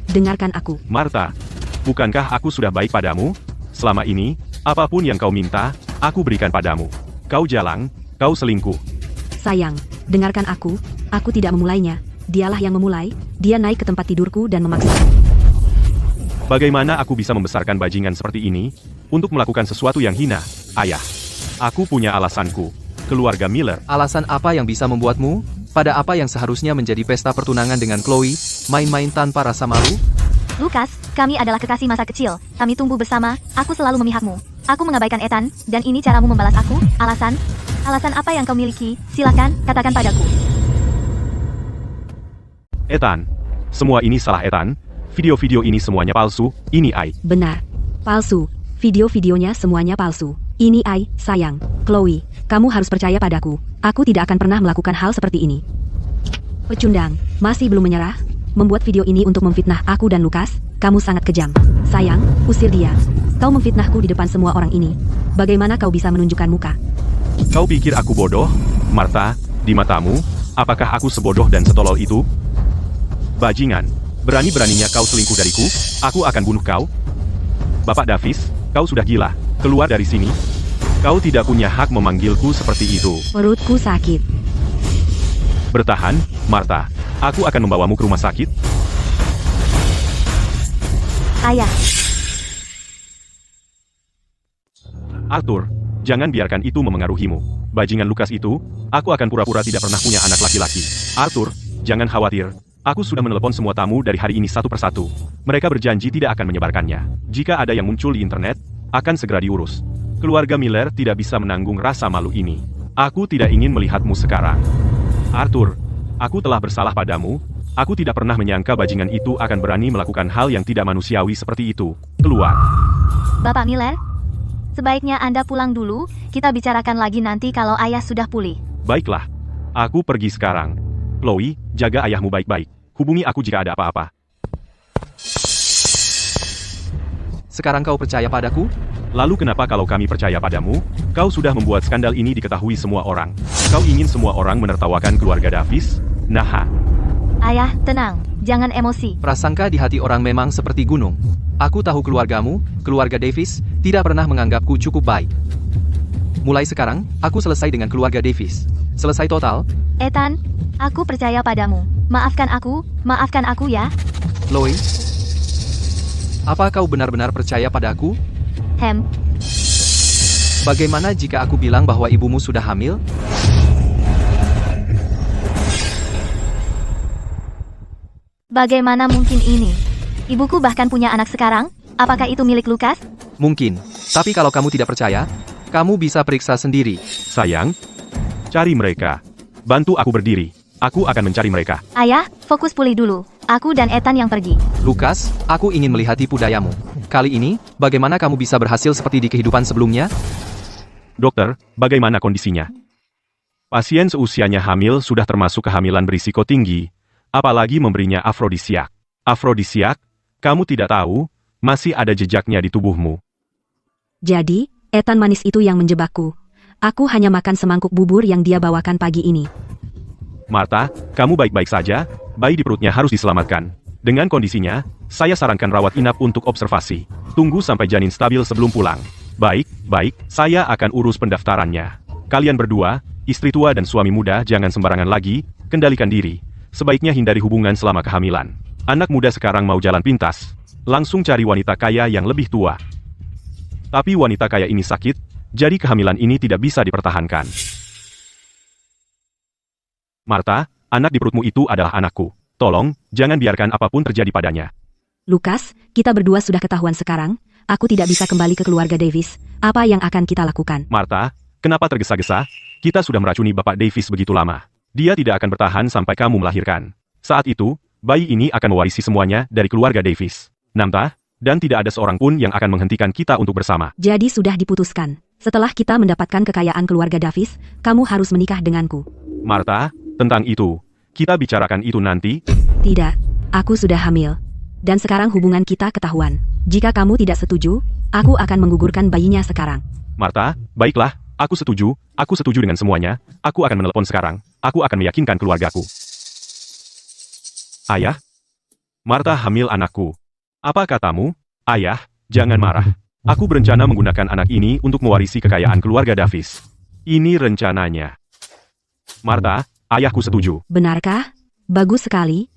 Speaker 3: dengarkan aku.
Speaker 2: Martha, bukankah aku sudah baik padamu? Selama ini, apapun yang kau minta, aku berikan padamu. Kau jalang, kau selingkuh.
Speaker 3: Sayang, dengarkan aku tidak memulainya. Dialah yang memulai, dia naik ke tempat tidurku dan memaksa.
Speaker 2: Bagaimana aku bisa membesarkan bajingan seperti ini, untuk melakukan sesuatu yang hina? Ayah, aku punya alasanku. Keluarga Miller.
Speaker 1: Alasan apa yang bisa membuatmu, pada apa yang seharusnya menjadi pesta pertunangan dengan Chloe, main-main tanpa rasa malu?
Speaker 4: Lucas, kami adalah kekasih masa kecil. Kami tumbuh bersama, aku selalu memihakmu. Aku mengabaikan Ethan, dan ini caramu membalas aku? Alasan apa yang kau miliki? Silakan, katakan padaku.
Speaker 2: Ethan, semua ini salah Ethan. Video-video ini semuanya palsu, ini Ai.
Speaker 3: Benar. Palsu. Video-videonya semuanya palsu. Ini sayang. Chloe, kamu harus percaya padaku. Aku tidak akan pernah melakukan hal seperti ini. Pecundang, masih belum menyerah? Membuat video ini untuk memfitnah aku dan Lukas? Kamu sangat kejam. Sayang, usir dia. Kau memfitnahku di depan semua orang ini. Bagaimana kau bisa menunjukkan muka?
Speaker 2: Kau pikir aku bodoh? Martha, di matamu, apakah aku sebodoh dan setolol itu? Bajingan, berani-beraninya kau selingkuh dariku, aku akan bunuh kau. Bapak Davis, kau sudah gila. Keluar dari sini. Kau tidak punya hak memanggilku seperti itu.
Speaker 3: Perutku sakit.
Speaker 2: Bertahan, Martha. Aku akan membawamu ke rumah sakit.
Speaker 4: Ayah,
Speaker 2: Arthur, jangan biarkan itu memengaruhimu. Bajingan Lukas itu, aku akan pura-pura tidak pernah punya anak laki-laki. Arthur, jangan khawatir. Aku sudah menelepon semua tamu dari hari ini satu persatu. Mereka berjanji tidak akan menyebarkannya. Jika ada yang muncul di internet, akan segera diurus. Keluarga Miller tidak bisa menanggung rasa malu ini. Aku tidak ingin melihatmu sekarang. Arthur, aku telah bersalah padamu. Aku tidak pernah menyangka bajingan itu akan berani melakukan hal yang tidak manusiawi seperti itu. Keluar.
Speaker 4: Bapak Miller, sebaiknya Anda pulang dulu, kita bicarakan lagi nanti kalau ayah sudah pulih.
Speaker 2: Baiklah. Aku pergi sekarang. Chloe, jaga ayahmu baik-baik. Hubungi aku jika ada apa-apa.
Speaker 1: Sekarang kau percaya padaku?
Speaker 2: Lalu kenapa kalau kami percaya padamu? Kau sudah membuat skandal ini diketahui semua orang. Kau ingin semua orang menertawakan keluarga Davis? Nah,
Speaker 4: Ayah, tenang, jangan emosi.
Speaker 1: Prasangka di hati orang memang seperti gunung. Aku tahu keluargamu, keluarga Davis, tidak pernah menganggapku cukup baik. Mulai sekarang, aku selesai dengan keluarga Davis. Selesai total.
Speaker 4: Ethan, aku percaya padamu. Maafkan aku ya.
Speaker 1: Chloe, apa kau benar-benar percaya padaku? Bagaimana jika aku bilang bahwa ibumu sudah hamil?
Speaker 4: Bagaimana mungkin ini? Ibuku bahkan punya anak sekarang? Apakah itu milik Lukas?
Speaker 1: Mungkin. Tapi kalau kamu tidak percaya, kamu bisa periksa sendiri.
Speaker 2: sayang, cari mereka. Bantu aku berdiri. Aku akan mencari mereka.
Speaker 4: Ayah, fokus pulih dulu. Aku dan Ethan yang pergi.
Speaker 1: Lukas, aku ingin melihat tipu dayamu. Kali ini, bagaimana kamu bisa berhasil seperti di kehidupan sebelumnya?
Speaker 2: Dokter, bagaimana kondisinya? Pasien seusianya hamil sudah termasuk kehamilan berisiko tinggi, apalagi memberinya afrodisiak. Afrodisiak? Kamu tidak tahu, masih ada jejaknya di tubuhmu.
Speaker 3: Jadi, Ethan manis itu yang menjebakku. Aku hanya makan semangkuk bubur yang dia bawakan pagi ini.
Speaker 2: Martha, kamu baik-baik saja, bayi di perutnya harus diselamatkan. Dengan kondisinya, saya sarankan rawat inap untuk observasi. Tunggu sampai janin stabil sebelum pulang. Baik, saya akan urus pendaftarannya. Kalian berdua, istri tua dan suami muda jangan sembarangan lagi, kendalikan diri. Sebaiknya hindari hubungan selama kehamilan. Anak muda sekarang mau jalan pintas. Langsung cari wanita kaya yang lebih tua. Tapi wanita kaya ini sakit, jadi kehamilan ini tidak bisa dipertahankan. Martha, anak di perutmu itu adalah anakku. Tolong, jangan biarkan apapun terjadi padanya.
Speaker 3: Lukas, kita berdua sudah ketahuan sekarang. Aku tidak bisa kembali ke keluarga Davis. Apa yang akan kita lakukan?
Speaker 2: Martha, kenapa tergesa-gesa? Kita sudah meracuni Bapak Davis begitu lama. Dia tidak akan bertahan sampai kamu melahirkan. Saat itu, bayi ini akan mewarisi semuanya dari keluarga Davis. Namta, dan tidak ada seorang pun yang akan menghentikan kita untuk bersama.
Speaker 3: Jadi sudah diputuskan. Setelah kita mendapatkan kekayaan keluarga Davis, kamu harus menikah denganku.
Speaker 2: Martha, tentang itu, kita bicarakan itu nanti.
Speaker 3: Tidak, aku sudah hamil. Dan sekarang hubungan kita ketahuan. Jika kamu tidak setuju, aku akan menggugurkan bayinya sekarang.
Speaker 2: Martha, baiklah, aku setuju dengan semuanya. Aku akan menelepon sekarang. Aku akan meyakinkan keluargaku. Ayah? Martha hamil anakku. Apa katamu? Ayah, jangan marah. Aku berencana menggunakan anak ini untuk mewarisi kekayaan keluarga Davis. Ini rencananya. Martha, ayahku setuju.
Speaker 3: Benarkah? Bagus sekali.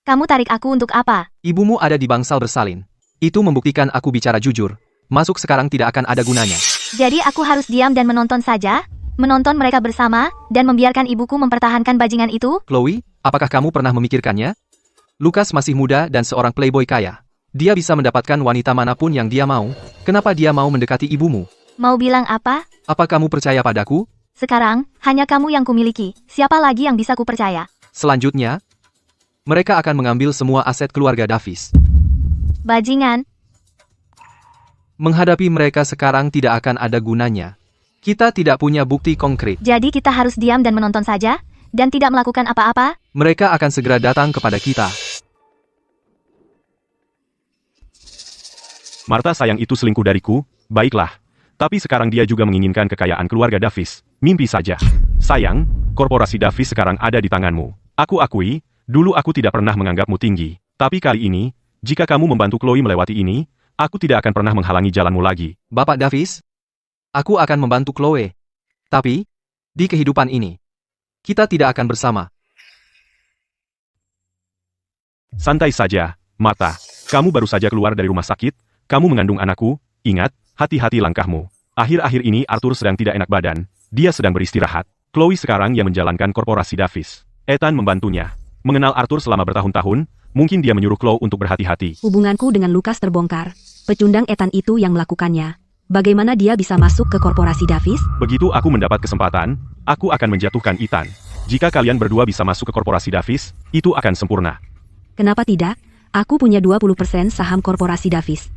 Speaker 4: Kamu tarik aku untuk apa?
Speaker 1: Ibumu ada di bangsal bersalin. Itu membuktikan aku bicara jujur. Masuk sekarang tidak akan ada gunanya.
Speaker 4: Jadi aku harus diam dan menonton saja? Menonton mereka bersama, dan membiarkan ibuku mempertahankan bajingan itu?
Speaker 1: Chloe, apakah kamu pernah memikirkannya? Lukas masih muda dan seorang playboy kaya. Dia bisa mendapatkan wanita manapun yang dia mau. Kenapa dia mau mendekati ibumu?
Speaker 4: Mau bilang apa?
Speaker 1: Apa kamu percaya padaku?
Speaker 4: Sekarang, hanya kamu yang kumiliki. Siapa lagi yang bisa kupercaya?
Speaker 1: Selanjutnya, mereka akan mengambil semua aset keluarga Davis.
Speaker 4: Bajingan,
Speaker 1: Menghadapi mereka sekarang tidak akan ada gunanya. Kita tidak punya bukti konkret.
Speaker 4: jadi kita harus diam dan menonton saja? Dan tidak melakukan apa-apa?
Speaker 1: Mereka akan segera datang kepada kita.
Speaker 2: Martha sayang itu selingkuh dariku, baiklah. Tapi sekarang dia juga menginginkan kekayaan keluarga Davis. Mimpi saja. Sayang, korporasi Davis sekarang ada di tanganmu. Aku akui, dulu aku tidak pernah menganggapmu tinggi. Tapi kali ini, jika kamu membantu Chloe melewati ini, aku tidak akan pernah menghalangi jalanmu lagi.
Speaker 1: Bapak Davis, aku akan membantu Chloe. Tapi, di kehidupan ini, kita tidak akan bersama.
Speaker 2: Santai saja, Martha. Kamu baru saja keluar dari rumah sakit, kamu mengandung anakku, ingat, hati-hati langkahmu. Akhir-akhir ini Arthur sedang tidak enak badan, dia sedang beristirahat. Chloe sekarang yang menjalankan korporasi Davis. Ethan membantunya. Mengenal Arthur selama bertahun-tahun, mungkin dia menyuruh Chloe untuk berhati-hati.
Speaker 3: Hubunganku dengan Lucas terbongkar. Pecundang Ethan itu yang melakukannya. Bagaimana dia bisa masuk ke korporasi Davis?
Speaker 2: Begitu aku mendapat kesempatan, aku akan menjatuhkan Ethan. Jika kalian berdua bisa masuk ke korporasi Davis, itu akan sempurna.
Speaker 3: Kenapa tidak? Aku punya 20% saham korporasi Davis.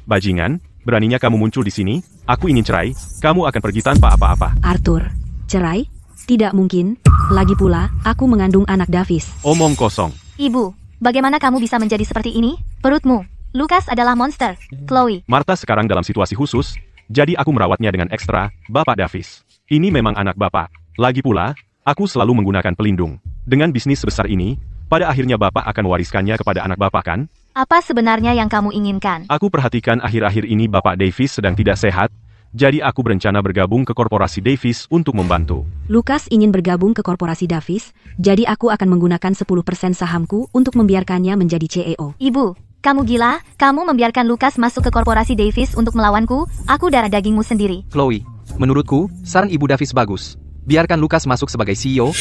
Speaker 2: Bajingan, beraninya kamu muncul di sini, aku ingin cerai, kamu akan pergi tanpa apa-apa.
Speaker 3: Arthur, cerai? Tidak mungkin. Lagi pula, aku mengandung anak Davis.
Speaker 2: Omong kosong.
Speaker 4: Ibu, bagaimana kamu bisa menjadi seperti ini? Perutmu. Lucas adalah monster. Chloe,
Speaker 2: Martha sekarang dalam situasi khusus, jadi aku merawatnya dengan ekstra, Bapak Davis. Ini memang anak Bapak. Lagi pula, aku selalu menggunakan pelindung. Dengan bisnis sebesar ini, pada akhirnya Bapak akan mewariskannya kepada anak Bapak kan?
Speaker 4: apa sebenarnya yang kamu inginkan?
Speaker 2: Aku perhatikan akhir-akhir ini Bapak Davis sedang tidak sehat, jadi aku berencana bergabung ke korporasi Davis untuk membantu.
Speaker 3: Lucas ingin bergabung ke korporasi Davis, jadi aku akan menggunakan 10% sahamku untuk membiarkannya menjadi CEO.
Speaker 4: Ibu, kamu gila? Kamu membiarkan Lucas masuk ke korporasi Davis untuk melawanku? Aku darah dagingmu sendiri.
Speaker 1: Chloe, menurutku, saran Ibu Davis bagus. Biarkan Lucas masuk sebagai CEO.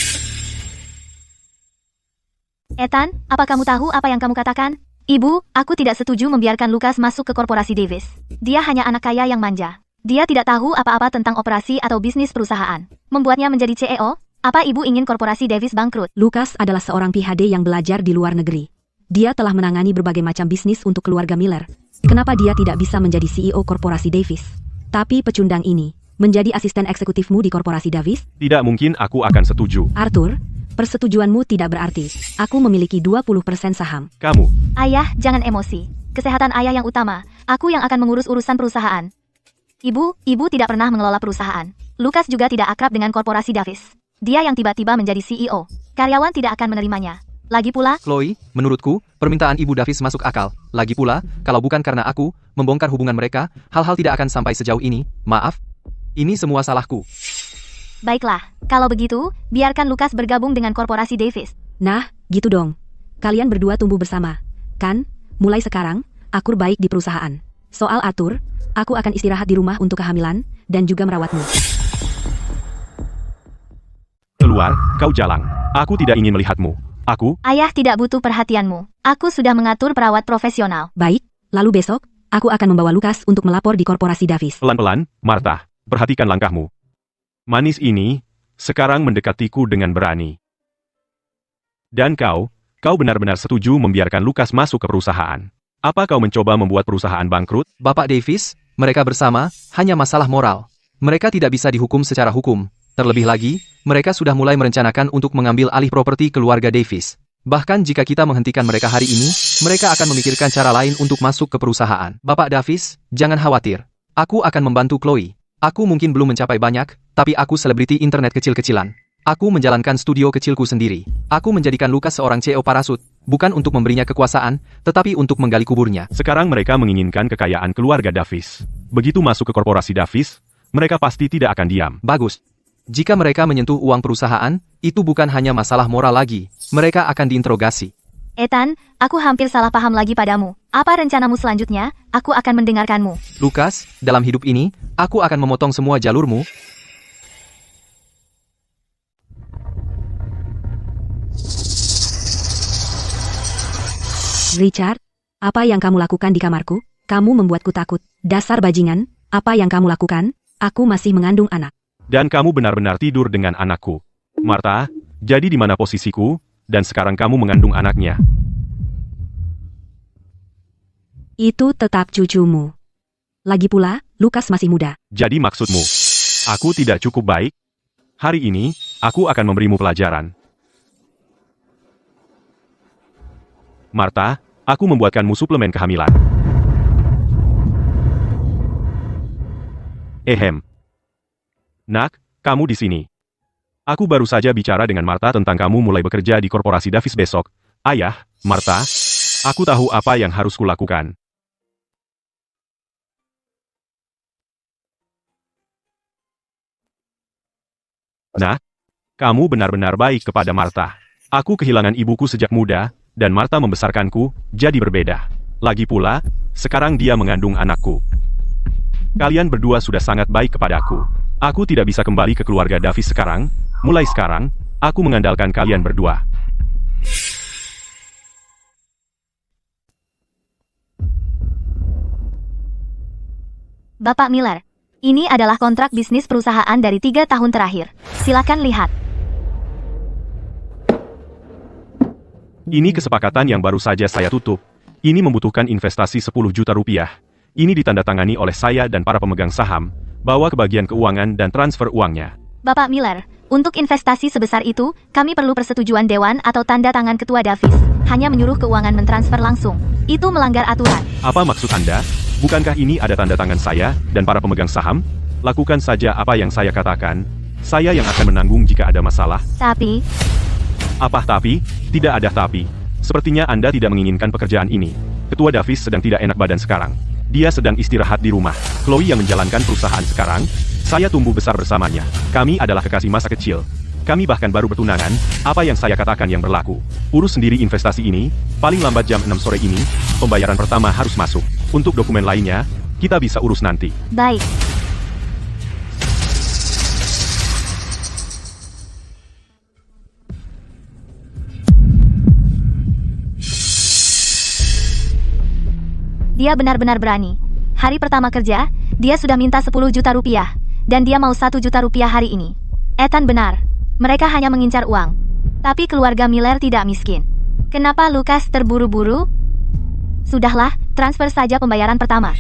Speaker 4: Ethan, apa kamu tahu apa yang kamu katakan? Ibu, aku tidak setuju membiarkan Lucas masuk ke korporasi Davis. Dia hanya anak kaya yang manja. Dia tidak tahu apa-apa tentang operasi atau bisnis perusahaan. Membuatnya menjadi CEO? Apa ibu ingin korporasi Davis bangkrut?
Speaker 3: Lucas adalah seorang PhD yang belajar di luar negeri. Dia telah menangani berbagai macam bisnis untuk keluarga Miller. Kenapa dia tidak bisa menjadi CEO korporasi Davis? Tapi pecundang ini, menjadi asisten eksekutifmu di korporasi Davis?
Speaker 2: Tidak mungkin aku akan setuju.
Speaker 3: Arthur, persetujuanmu tidak berarti. Aku memiliki 20% saham.
Speaker 2: Kamu,
Speaker 4: Ayah, jangan emosi. Kesehatan ayah yang utama. Aku yang akan mengurus urusan perusahaan. Ibu tidak pernah mengelola perusahaan. Lucas juga tidak akrab dengan korporasi Davis. Dia yang tiba-tiba menjadi CEO. Karyawan tidak akan menerimanya. Lagi pula,
Speaker 1: Chloe, menurutku, permintaan Ibu Davis masuk akal. Lagi pula, kalau bukan karena aku membongkar hubungan mereka, hal-hal tidak akan sampai sejauh ini. Maaf, ini semua salahku.
Speaker 4: baiklah. Kalau begitu, biarkan Lucas bergabung dengan korporasi Davis.
Speaker 3: Nah, gitu dong. Kalian berdua tumbuh bersama. Kan, mulai sekarang, aku baik di perusahaan. Soal Arthur, aku akan istirahat di rumah untuk kehamilan, dan juga merawatmu.
Speaker 2: keluar, kau jalan. Aku tidak ingin melihatmu. Aku,
Speaker 4: Ayah tidak butuh perhatianmu. Aku sudah mengatur perawat profesional.
Speaker 3: Baik, lalu besok, aku akan membawa Lucas untuk melapor di korporasi Davis.
Speaker 2: pelan-pelan, Martha, perhatikan langkahmu. Manis ini, sekarang mendekatiku dengan berani. Dan kau benar-benar setuju membiarkan Lucas masuk ke perusahaan. Apa kau mencoba membuat perusahaan bangkrut?
Speaker 1: Bapak Davis, mereka bersama, hanya masalah moral. Mereka tidak bisa dihukum secara hukum. Terlebih lagi, mereka sudah mulai merencanakan untuk mengambil alih properti keluarga Davis. Bahkan jika kita menghentikan mereka hari ini, mereka akan memikirkan cara lain untuk masuk ke perusahaan. Bapak Davis, jangan khawatir. Aku akan membantu Chloe. Aku mungkin belum mencapai banyak, tapi aku selebriti internet kecil-kecilan. Aku menjalankan studio kecilku sendiri. Aku menjadikan Lucas seorang CEO parasut, bukan untuk memberinya kekuasaan, tetapi untuk menggali kuburnya.
Speaker 2: Sekarang mereka menginginkan kekayaan keluarga Davis. Begitu masuk ke korporasi Davis, mereka pasti tidak akan diam.
Speaker 1: Bagus. Jika mereka menyentuh uang perusahaan, itu bukan hanya masalah moral lagi. Mereka akan diinterogasi.
Speaker 4: Ethan, aku hampir salah paham lagi padamu. Apa rencanamu selanjutnya? Aku akan mendengarkanmu.
Speaker 1: Lucas, dalam hidup ini, aku akan memotong semua jalurmu.
Speaker 3: Richard, apa yang kamu lakukan di kamarku? Kamu membuatku takut. Dasar bajingan, apa yang kamu lakukan? Aku masih mengandung anak.
Speaker 2: Dan kamu benar-benar tidur dengan anakku. Martha, jadi di mana posisiku, dan sekarang kamu mengandung anaknya.
Speaker 3: Itu tetap cucumu. Lagi pula, Lukas masih muda.
Speaker 2: Jadi maksudmu, aku tidak cukup baik? Hari ini, aku akan memberimu pelajaran. Martha, aku membuatkanmu suplemen kehamilan. Nak, kamu di sini. Aku baru saja bicara dengan Martha tentang kamu mulai bekerja di korporasi Davis besok. Ayah, Martha, aku tahu apa yang harus kulakukan. Nah, kamu benar-benar baik kepada Martha. Aku kehilangan ibuku sejak muda, dan Martha membesarkanku, jadi berbeda. Lagi pula, sekarang dia mengandung anakku. Kalian berdua sudah sangat baik kepadaku. Aku tidak bisa kembali ke keluarga Davis sekarang. Mulai sekarang, aku mengandalkan kalian berdua.
Speaker 4: Bapak Miller, ini adalah kontrak bisnis perusahaan dari 3 tahun terakhir. Silakan lihat.
Speaker 2: Ini kesepakatan yang baru saja saya tutup. Ini membutuhkan investasi 10 juta rupiah. Ini ditandatangani oleh saya dan para pemegang saham. Bawa ke bagian keuangan dan transfer uangnya.
Speaker 4: Bapak Miller, untuk investasi sebesar itu, kami perlu persetujuan dewan atau tanda tangan ketua Davis. Hanya menyuruh keuangan mentransfer langsung. Itu melanggar aturan.
Speaker 2: Apa maksud Anda? Bukankah ini ada tanda tangan saya dan para pemegang saham? Lakukan saja apa yang saya katakan. Saya yang akan menanggung jika ada masalah.
Speaker 4: Tapi,
Speaker 2: Apa tapi? Tidak ada tapi. Sepertinya Anda tidak menginginkan pekerjaan ini. Ketua Davis sedang tidak enak badan sekarang. Dia sedang istirahat di rumah. Chloe yang menjalankan perusahaan sekarang. Saya tumbuh besar bersamanya. Kami adalah kekasih masa kecil. Kami bahkan baru bertunangan. Apa yang saya katakan yang berlaku. Urus sendiri investasi ini. Paling lambat jam 6 sore ini, pembayaran pertama harus masuk. Untuk dokumen lainnya, kita bisa urus nanti.
Speaker 4: baik. Dia benar-benar berani. Hari pertama kerja, dia sudah minta 10 juta rupiah. Dan dia mau 1 juta rupiah hari ini. Ethan benar. Mereka hanya mengincar uang. Tapi keluarga Miller tidak miskin. Kenapa Lukas terburu-buru? Sudahlah, transfer saja pembayaran pertama.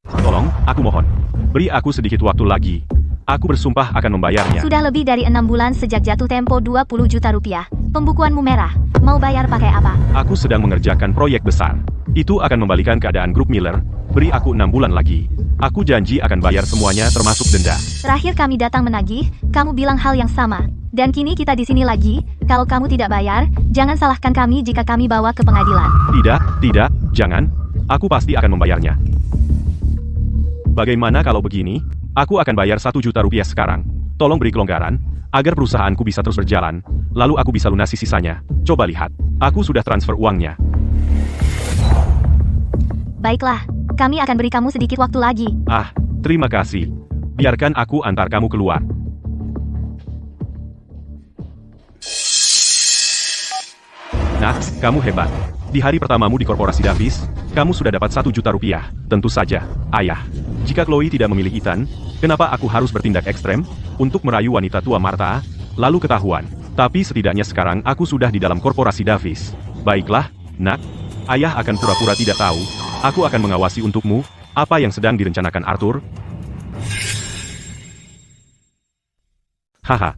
Speaker 2: Tolong, aku mohon. Beri aku sedikit waktu lagi. Aku bersumpah akan membayarnya.
Speaker 4: Sudah lebih dari 6 bulan sejak jatuh tempo 20 juta rupiah. Pembukuanmu merah. Mau bayar pakai apa?
Speaker 2: Aku sedang mengerjakan proyek besar. Itu akan membalikan keadaan grup Miller. Beri aku 6 bulan lagi. Aku janji akan bayar semuanya termasuk denda.
Speaker 4: Terakhir kami datang menagih, kamu bilang hal yang sama. Dan kini kita di sini lagi. Kalau kamu tidak bayar, jangan salahkan kami jika kami bawa ke pengadilan.
Speaker 2: Tidak, jangan. Aku pasti akan membayarnya. Bagaimana kalau begini? Aku akan bayar 1 juta rupiah sekarang. Tolong beri kelonggaran, agar perusahaanku bisa terus berjalan, lalu aku bisa lunasi sisanya. Coba lihat, aku sudah transfer uangnya.
Speaker 4: Baiklah, kami akan beri kamu sedikit waktu lagi.
Speaker 2: Terima kasih. Biarkan aku antar kamu keluar. Nah, kamu hebat. Di hari pertamamu di korporasi Davis, kamu sudah dapat 1 juta rupiah. Tentu saja, ayah. Jika Chloe tidak memilih Ethan, kenapa aku harus bertindak ekstrem untuk merayu wanita tua Martha, lalu ketahuan. Tapi setidaknya sekarang aku sudah di dalam korporasi Davis. Baiklah, nak. Ayah akan pura-pura tidak tahu. Aku akan mengawasi untukmu, apa yang sedang direncanakan Arthur. Haha.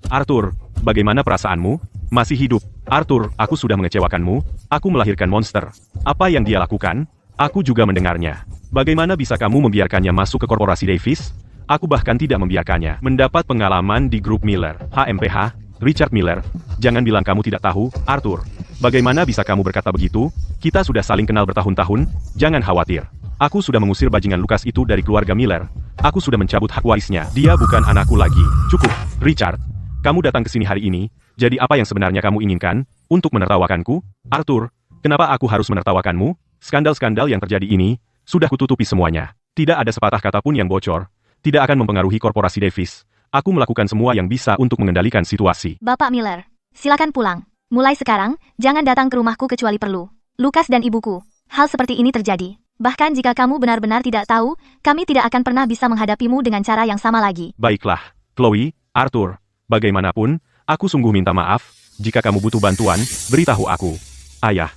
Speaker 2: Arthur, bagaimana perasaanmu? Masih hidup. Arthur, aku sudah mengecewakanmu. Aku melahirkan monster. Apa yang dia lakukan? Aku juga mendengarnya. Bagaimana bisa kamu membiarkannya masuk ke korporasi Davis? Aku bahkan tidak membiarkannya mendapat pengalaman di grup Miller. HMPH, Richard Miller. Jangan bilang kamu tidak tahu, Arthur. Bagaimana bisa kamu berkata begitu? Kita sudah saling kenal bertahun-tahun. Jangan khawatir. Aku sudah mengusir bajingan Lukas itu dari keluarga Miller. Aku sudah mencabut hak warisnya. Dia bukan anakku lagi. Cukup, Richard. Kamu datang ke sini hari ini. Jadi apa yang sebenarnya kamu inginkan? Untuk menertawakanku? Arthur, kenapa aku harus menertawakanmu? Skandal-skandal yang terjadi ini sudah kututupi semuanya. Tidak ada sepatah kata pun yang bocor. Tidak akan mempengaruhi korporasi Davis. Aku melakukan semua yang bisa untuk mengendalikan situasi.
Speaker 4: Bapak Miller, silakan pulang. Mulai sekarang, jangan datang ke rumahku kecuali perlu. Lukas dan ibuku. Hal seperti ini terjadi. Bahkan jika kamu benar-benar tidak tahu, kami tidak akan pernah bisa menghadapimu dengan cara yang sama lagi.
Speaker 2: Baiklah, Chloe, Arthur. Bagaimanapun, aku sungguh minta maaf. Jika kamu butuh bantuan, beritahu aku. Ayah.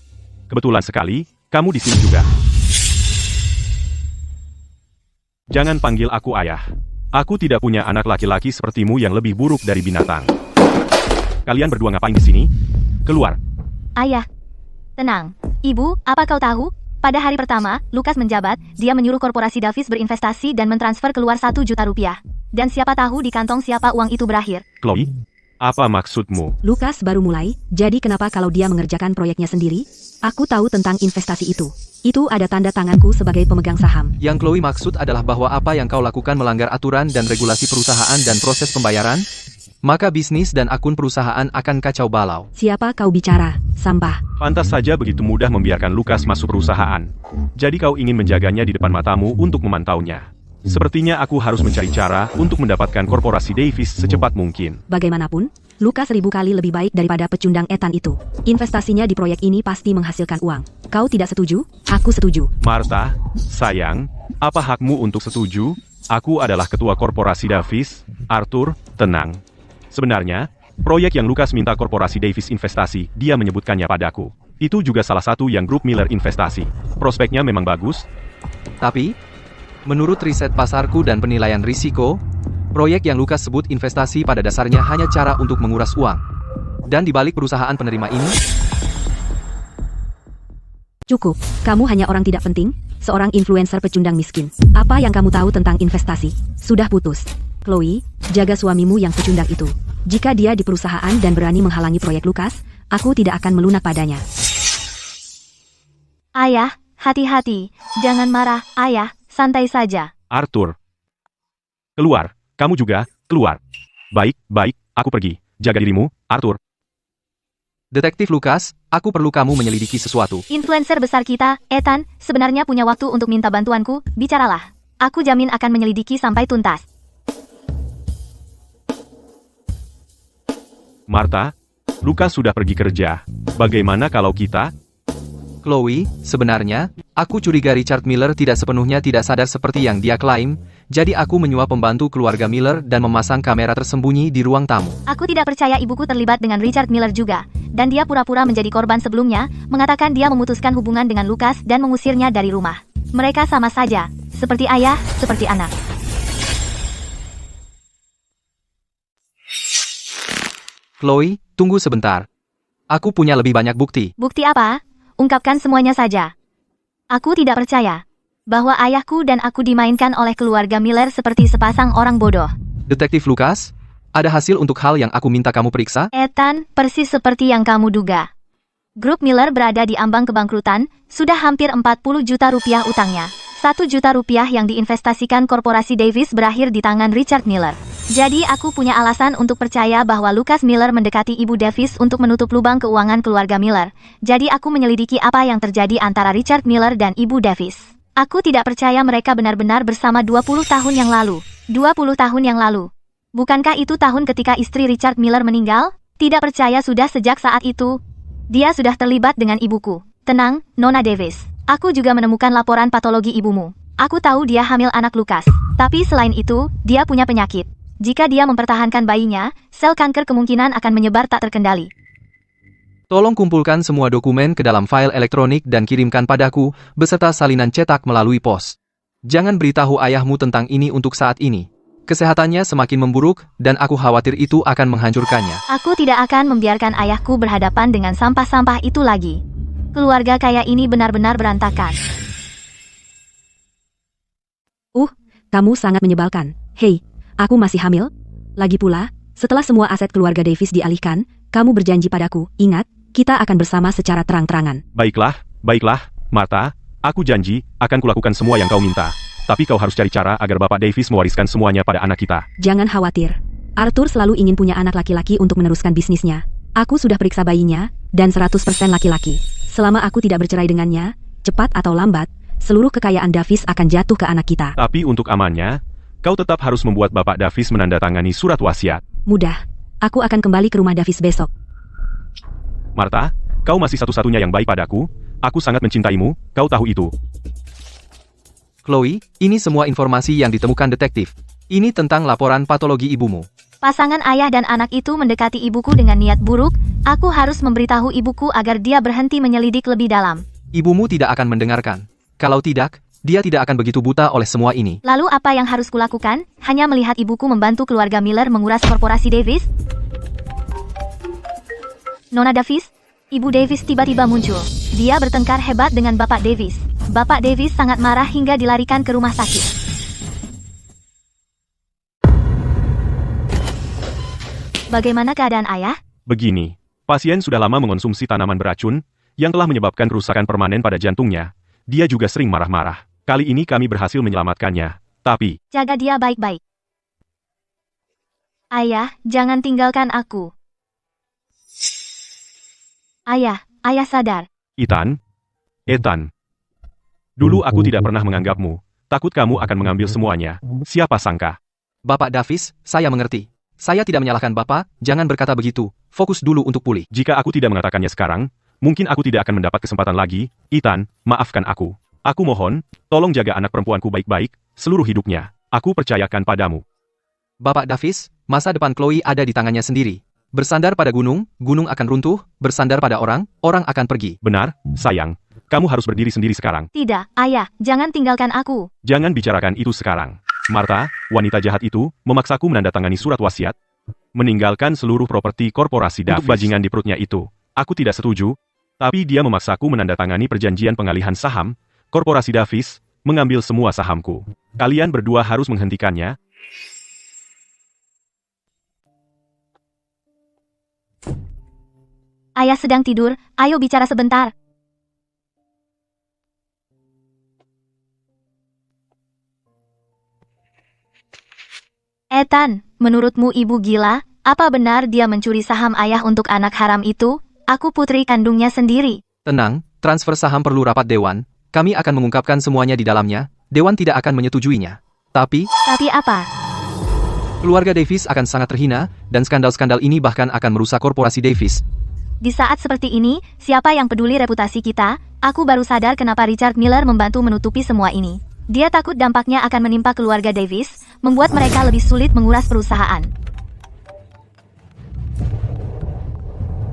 Speaker 2: Kebetulan sekali, kamu di sini juga. Jangan panggil aku ayah. Aku tidak punya anak laki-laki sepertimu yang lebih buruk dari binatang. Kalian berdua ngapain di sini? Keluar.
Speaker 4: Ayah. Tenang. Ibu, apa kau tahu? Pada hari pertama, Lukas menjabat, dia menyuruh korporasi Davis berinvestasi dan mentransfer keluar 1 juta rupiah. Dan siapa tahu di kantong siapa uang itu berakhir.
Speaker 2: Chloe, apa maksudmu?
Speaker 3: Lukas baru mulai, jadi kenapa kalau dia mengerjakan proyeknya sendiri? Aku tahu tentang investasi itu. Itu ada tanda tanganku sebagai pemegang saham.
Speaker 1: Yang Chloe maksud adalah bahwa apa yang kau lakukan melanggar aturan dan regulasi perusahaan dan proses pembayaran, maka bisnis dan akun perusahaan akan kacau balau.
Speaker 3: Siapa kau bicara? Sampah.
Speaker 2: Pantas saja begitu mudah membiarkan Lukas masuk perusahaan. Jadi kau ingin menjaganya di depan matamu untuk memantaunya. Sepertinya aku harus mencari cara untuk mendapatkan korporasi Davis secepat mungkin.
Speaker 3: Bagaimanapun, Lukas 1000 kali lebih baik daripada pecundang Ethan itu. Investasinya di proyek ini pasti menghasilkan uang. Kau tidak setuju? Aku setuju.
Speaker 2: Martha, sayang, apa hakmu untuk setuju? Aku adalah ketua korporasi Davis. Arthur, tenang. Sebenarnya, proyek yang Lukas minta korporasi Davis investasi, dia menyebutkannya padaku. Itu juga salah satu yang grup Miller investasi. Prospeknya memang bagus.
Speaker 1: Tapi, menurut riset pasarku dan penilaian risiko, proyek yang Lukas sebut investasi pada dasarnya hanya cara untuk menguras uang. Dan di balik perusahaan penerima ini,
Speaker 3: Cukup, kamu hanya orang tidak penting, seorang influencer pecundang miskin. Apa yang kamu tahu tentang investasi? Sudah putus. Chloe, jaga suamimu yang pecundang itu. Jika dia di perusahaan dan berani menghalangi proyek Lukas, aku tidak akan melunak padanya.
Speaker 4: Ayah, hati-hati. Jangan marah, ayah. Santai saja.
Speaker 2: Arthur. Keluar. Kamu juga, keluar. Baik, aku pergi. Jaga dirimu, Arthur.
Speaker 1: Detektif Lukas, aku perlu kamu menyelidiki sesuatu.
Speaker 4: Influencer besar kita, Ethan, sebenarnya punya waktu untuk minta bantuanku. Bicaralah. Aku jamin akan menyelidiki sampai tuntas.
Speaker 2: Martha, Lukas sudah pergi kerja. Bagaimana kalau kita?
Speaker 1: Chloe, sebenarnya, aku curiga Richard Miller tidak sepenuhnya tidak sadar seperti yang dia klaim, jadi aku menyuap pembantu keluarga Miller dan memasang kamera tersembunyi di ruang tamu.
Speaker 4: Aku tidak percaya ibuku terlibat dengan Richard Miller juga. Dan dia pura-pura menjadi korban sebelumnya, mengatakan dia memutuskan hubungan dengan Lukas dan mengusirnya dari rumah. Mereka sama saja, seperti ayah, seperti anak.
Speaker 1: Chloe, tunggu sebentar. Aku punya lebih banyak bukti.
Speaker 4: Bukti apa? Ungkapkan semuanya saja. Aku tidak percaya bahwa ayahku dan aku dimainkan oleh keluarga Miller seperti sepasang orang bodoh.
Speaker 1: Detektif Lukas, ada hasil untuk hal yang aku minta kamu periksa?
Speaker 4: Ethan, persis seperti yang kamu duga. Grup Miller berada di ambang kebangkrutan, sudah hampir 40 juta rupiah utangnya. 1 juta rupiah yang diinvestasikan korporasi Davis berakhir di tangan Richard Miller. Jadi aku punya alasan untuk percaya bahwa Lukas Miller mendekati Ibu Davis untuk menutup lubang keuangan keluarga Miller. Jadi aku menyelidiki apa yang terjadi antara Richard Miller dan Ibu Davis. Aku tidak percaya mereka benar-benar bersama 20 tahun yang lalu. 20 tahun yang lalu. Bukankah itu tahun ketika istri Richard Miller meninggal? Tidak percaya sudah sejak saat itu. Dia sudah terlibat dengan ibuku. Tenang, Nona Davis. Aku juga menemukan laporan patologi ibumu. Aku tahu dia hamil anak Lukas. Tapi selain itu, dia punya penyakit. Jika dia mempertahankan bayinya, sel kanker kemungkinan akan menyebar tak terkendali.
Speaker 1: Tolong kumpulkan semua dokumen ke dalam file elektronik dan kirimkan padaku, beserta salinan cetak melalui pos. Jangan beritahu ayahmu tentang ini untuk saat ini. Kesehatannya semakin memburuk, dan aku khawatir itu akan menghancurkannya.
Speaker 4: Aku tidak akan membiarkan ayahku berhadapan dengan sampah-sampah itu lagi. Keluarga kaya ini benar-benar berantakan.
Speaker 3: Kamu sangat menyebalkan. Hei, aku masih hamil? Lagi pula, setelah semua aset keluarga Davis dialihkan, kamu berjanji padaku, ingat, kita akan bersama secara terang-terangan.
Speaker 2: Baiklah, Martha, aku janji akan kulakukan semua yang kau minta. Tapi kau harus cari cara agar Bapak Davis mewariskan semuanya pada anak kita.
Speaker 3: Jangan khawatir. Arthur selalu ingin punya anak laki-laki untuk meneruskan bisnisnya. Aku sudah periksa bayinya, dan 100% laki-laki. Selama aku tidak bercerai dengannya, cepat atau lambat, seluruh kekayaan Davis akan jatuh ke anak kita.
Speaker 2: Tapi untuk amannya, kau tetap harus membuat Bapak Davis menandatangani surat wasiat.
Speaker 3: Mudah. Aku akan kembali ke rumah Davis besok.
Speaker 2: Martha, kau masih satu-satunya yang baik padaku. Aku sangat mencintaimu, kau tahu itu.
Speaker 1: Chloe, ini semua informasi yang ditemukan detektif. Ini tentang laporan patologi ibumu.
Speaker 4: Pasangan ayah dan anak itu mendekati ibuku dengan niat buruk. Aku harus memberitahu ibuku agar dia berhenti menyelidik lebih dalam.
Speaker 1: Ibumu tidak akan mendengarkan. Kalau tidak, dia tidak akan begitu buta oleh semua ini.
Speaker 4: Lalu apa yang harus kulakukan? Hanya melihat ibuku membantu keluarga Miller menguras korporasi Davis? Nona Davis? Ibu Davis tiba-tiba muncul. Dia bertengkar hebat dengan Bapak Davis. Bapak Davis sangat marah hingga dilarikan ke rumah sakit. Bagaimana keadaan ayah?
Speaker 2: Begini, pasien sudah lama mengonsumsi tanaman beracun, yang telah menyebabkan kerusakan permanen pada jantungnya. Dia juga sering marah-marah. Kali ini kami berhasil menyelamatkannya. Tapi,
Speaker 4: Jaga dia baik-baik. Ayah, jangan tinggalkan aku. Ayah sadar.
Speaker 2: Ethan. Dulu aku tidak pernah menganggapmu. Takut kamu akan mengambil semuanya. Siapa sangka?
Speaker 1: Bapak Davis, saya mengerti. Saya tidak menyalahkan Bapak, jangan berkata begitu. Fokus dulu untuk pulih.
Speaker 2: Jika aku tidak mengatakannya sekarang, mungkin aku tidak akan mendapat kesempatan lagi. Ethan, maafkan aku. Aku mohon, tolong jaga anak perempuanku baik-baik, seluruh hidupnya. Aku percayakan padamu.
Speaker 1: Bapak Davis, masa depan Chloe ada di tangannya sendiri. Bersandar pada gunung, gunung akan runtuh. Bersandar pada orang, orang akan pergi.
Speaker 2: Benar, sayang. Kamu harus berdiri sendiri sekarang.
Speaker 4: Tidak, ayah, jangan tinggalkan aku.
Speaker 2: Jangan bicarakan itu sekarang. Martha, wanita jahat itu, memaksaku menandatangani surat wasiat, meninggalkan seluruh properti korporasi Davis. Untuk bajingan di perutnya itu, aku tidak setuju, tapi dia memaksaku menandatangani perjanjian pengalihan saham, korporasi Davis, mengambil semua sahamku. Kalian berdua harus menghentikannya.
Speaker 4: Ayah sedang tidur, ayo bicara sebentar. Ethan, menurutmu ibu gila? Apa benar dia mencuri saham ayah untuk anak haram itu? Aku putri kandungnya sendiri.
Speaker 1: Tenang, transfer saham perlu rapat dewan. Kami akan mengungkapkan semuanya di dalamnya. Dewan tidak akan menyetujuinya. Tapi
Speaker 4: apa?
Speaker 1: keluarga Davis akan sangat terhina, dan skandal-skandal ini bahkan akan merusak korporasi Davis.
Speaker 4: Di saat seperti ini, siapa yang peduli reputasi kita? Aku baru sadar kenapa Richard Miller membantu menutupi semua ini. Dia takut dampaknya akan menimpa keluarga Davis, membuat mereka lebih sulit menguras perusahaan.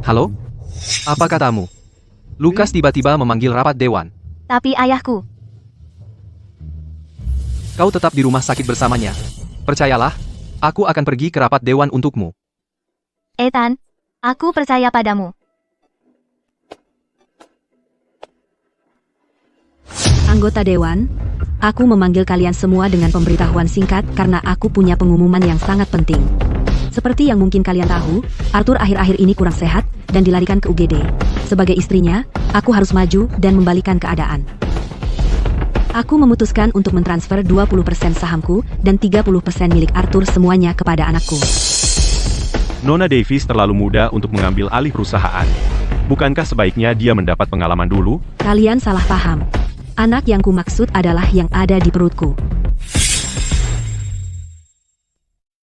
Speaker 1: Halo? Apa katamu? Lucas tiba-tiba memanggil rapat dewan.
Speaker 4: Tapi ayahku,
Speaker 1: Kau tetap di rumah sakit bersamanya. Percayalah, aku akan pergi ke rapat dewan untukmu.
Speaker 4: Ethan, aku percaya padamu.
Speaker 3: Anggota dewan, aku memanggil kalian semua dengan pemberitahuan singkat karena aku punya pengumuman yang sangat penting. Seperti yang mungkin kalian tahu, Arthur akhir-akhir ini kurang sehat dan dilarikan ke UGD. Sebagai istrinya, aku harus maju dan membalikan keadaan. Aku memutuskan untuk mentransfer 20% sahamku dan 30% milik Arthur semuanya kepada anakku.
Speaker 2: Nona Davis terlalu muda untuk mengambil alih perusahaan. Bukankah sebaiknya dia mendapat pengalaman dulu?
Speaker 3: Kalian salah paham. Anak yang kumaksud adalah yang ada di perutku.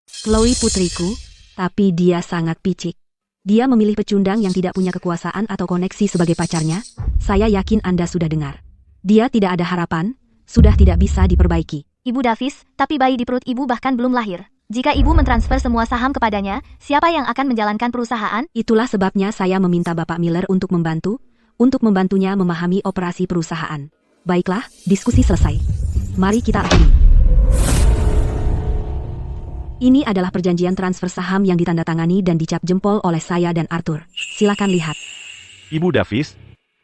Speaker 3: Chloe putriku, tapi dia sangat picik. Dia memilih pecundang yang tidak punya kekuasaan atau koneksi sebagai pacarnya. Saya yakin Anda sudah dengar. Dia tidak ada harapan, sudah tidak bisa diperbaiki.
Speaker 4: Ibu Davis, tapi bayi di perut ibu bahkan belum lahir. Jika ibu mentransfer semua saham kepadanya, siapa yang akan menjalankan perusahaan?
Speaker 3: Itulah sebabnya saya meminta Bapak Miller untuk membantunya memahami operasi perusahaan. Baiklah, diskusi selesai. Mari kita akhiri. Ini adalah perjanjian transfer saham yang ditandatangani dan dicap jempol oleh saya dan Arthur. Silakan lihat.
Speaker 2: Ibu Davis,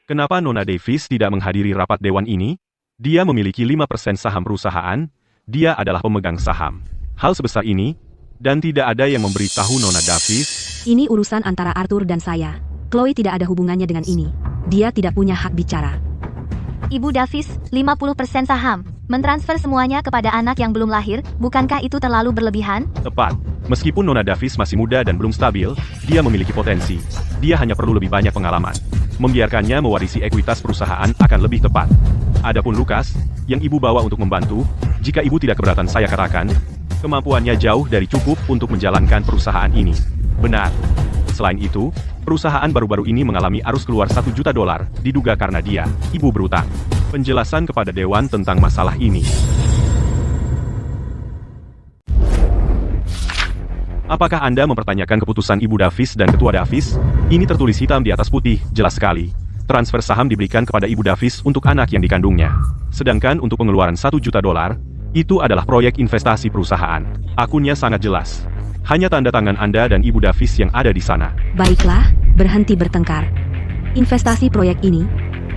Speaker 2: kenapa Nona Davis tidak menghadiri rapat dewan ini? Dia memiliki 5% saham perusahaan, dia adalah pemegang saham. Hal sebesar ini, dan tidak ada yang memberitahu Nona Davis.
Speaker 3: Ini urusan antara Arthur dan saya. Chloe tidak ada hubungannya dengan ini. Dia tidak punya hak bicara.
Speaker 4: Ibu Davis, 50% saham. Mentransfer semuanya kepada anak yang belum lahir, bukankah itu terlalu berlebihan?
Speaker 2: Tepat. Meskipun Nona Davis masih muda dan belum stabil, dia memiliki potensi. Dia hanya perlu lebih banyak pengalaman. Membiarkannya mewarisi ekuitas perusahaan akan lebih tepat. Adapun Lucas, yang ibu bawa untuk membantu, jika ibu tidak keberatan saya katakan, kemampuannya jauh dari cukup untuk menjalankan perusahaan ini. Benar. Selain itu, perusahaan baru-baru ini mengalami arus keluar $1 juta, diduga karena dia, ibu berutang. Penjelasan kepada Dewan tentang masalah ini. Apakah Anda mempertanyakan keputusan Ibu Davis dan Ketua Davis? Ini tertulis hitam di atas putih, jelas sekali. Transfer saham diberikan kepada Ibu Davis untuk anak yang dikandungnya. Sedangkan untuk pengeluaran $1 juta, itu adalah proyek investasi perusahaan. Akunnya sangat jelas. Hanya tanda tangan Anda dan Ibu Davis yang ada di sana.
Speaker 3: Baiklah, berhenti bertengkar. Investasi proyek ini,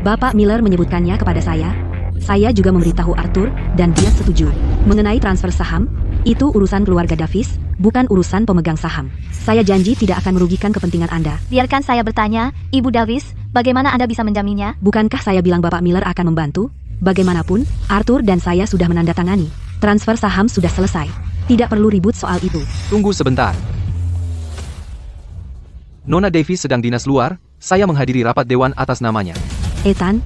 Speaker 3: Bapak Miller menyebutkannya kepada saya. Saya juga memberitahu Arthur, dan dia setuju. Mengenai transfer saham, itu urusan keluarga Davis, bukan urusan pemegang saham. Saya janji tidak akan merugikan kepentingan Anda.
Speaker 4: Biarkan saya bertanya, Ibu Davis, bagaimana Anda bisa menjaminnya?
Speaker 3: Bukankah saya bilang Bapak Miller akan membantu? Bagaimanapun, Arthur dan saya sudah menandatangani. Transfer saham sudah selesai. Tidak perlu ribut soal itu.
Speaker 1: Tunggu sebentar. Nona Davis sedang dinas luar, saya menghadiri rapat dewan atas namanya.
Speaker 3: Ethan,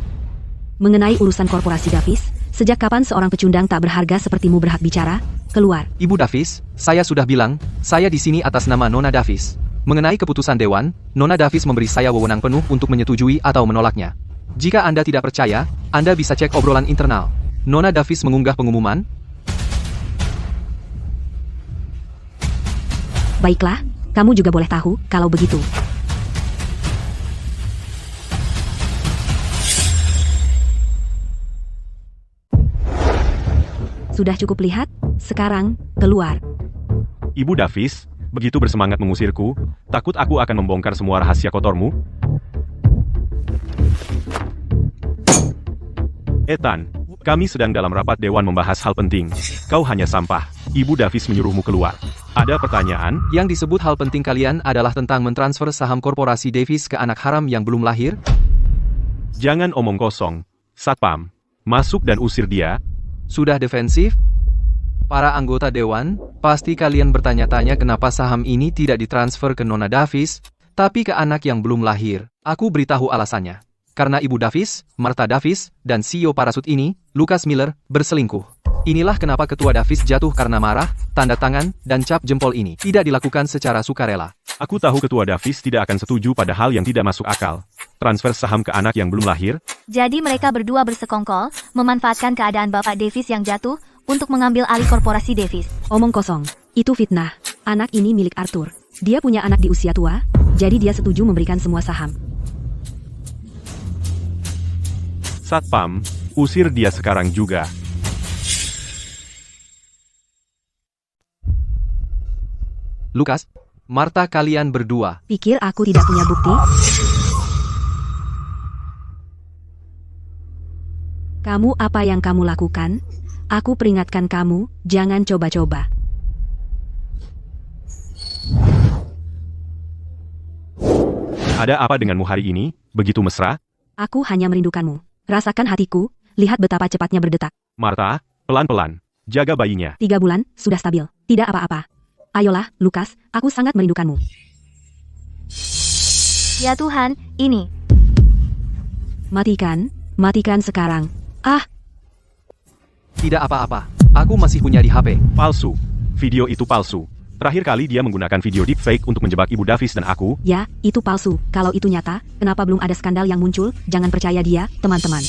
Speaker 3: mengenai urusan korporasi Davis, sejak kapan seorang pecundang tak berharga sepertimu berhak bicara? Keluar.
Speaker 1: Ibu Davis, saya sudah bilang, saya di sini atas nama Nona Davis. Mengenai keputusan dewan, Nona Davis memberi saya wewenang penuh untuk menyetujui atau menolaknya. Jika Anda tidak percaya, Anda bisa cek obrolan internal. Nona Davis mengunggah pengumuman.
Speaker 3: Baiklah, kamu juga boleh tahu kalau begitu. Sudah cukup lihat, sekarang, keluar.
Speaker 2: Ibu Davis, begitu bersemangat mengusirku, takut aku akan membongkar semua rahasia kotormu? Ethan, kami sedang dalam rapat dewan membahas hal penting. Kau hanya sampah. Ibu Davis menyuruhmu keluar. Ada pertanyaan?
Speaker 1: Yang disebut hal penting kalian adalah tentang mentransfer saham korporasi Davis ke anak haram yang belum lahir?
Speaker 2: Jangan omong kosong. Satpam, masuk dan usir dia.
Speaker 1: Sudah defensif? Para anggota dewan, pasti kalian bertanya-tanya kenapa saham ini tidak ditransfer ke Nona Davis, tapi ke anak yang belum lahir. Aku beritahu alasannya. Karena Ibu Davis, Martha Davis, dan CEO parasut ini, Lucas Miller, berselingkuh. Inilah kenapa Ketua Davis jatuh karena marah, tanda tangan, dan cap jempol ini tidak dilakukan secara sukarela.
Speaker 2: Aku tahu Ketua Davis tidak akan setuju pada hal yang tidak masuk akal. Transfer saham ke anak yang belum lahir?
Speaker 4: Jadi mereka berdua bersekongkol, memanfaatkan keadaan Bapak Davis yang jatuh, untuk mengambil alih korporasi Davis.
Speaker 3: Omong kosong, itu fitnah. Anak ini milik Arthur. Dia punya anak di usia tua, jadi dia setuju memberikan semua saham.
Speaker 2: Satpam, usir dia sekarang juga.
Speaker 1: Lucas, Martha, kalian berdua.
Speaker 3: Pikir aku tidak punya bukti? Kamu apa yang kamu lakukan? Aku peringatkan kamu, jangan coba-coba.
Speaker 2: Ada apa denganmu hari ini? Begitu mesra?
Speaker 3: Aku hanya merindukanmu. Rasakan hatiku, lihat betapa cepatnya berdetak.
Speaker 2: Martha, pelan-pelan. Jaga bayinya.
Speaker 3: 3 bulan, sudah stabil. Tidak apa-apa. Ayolah, Lucas, aku sangat merindukanmu.
Speaker 4: Ya Tuhan, ini.
Speaker 3: Matikan sekarang. Ah!
Speaker 1: Tidak apa-apa. Aku masih punya di HP.
Speaker 2: Palsu. Video itu palsu. Terakhir kali dia menggunakan video deepfake untuk menjebak Ibu Davis dan aku.
Speaker 3: Ya, itu palsu. Kalau itu nyata, kenapa belum ada skandal yang muncul? Jangan percaya dia, teman-teman.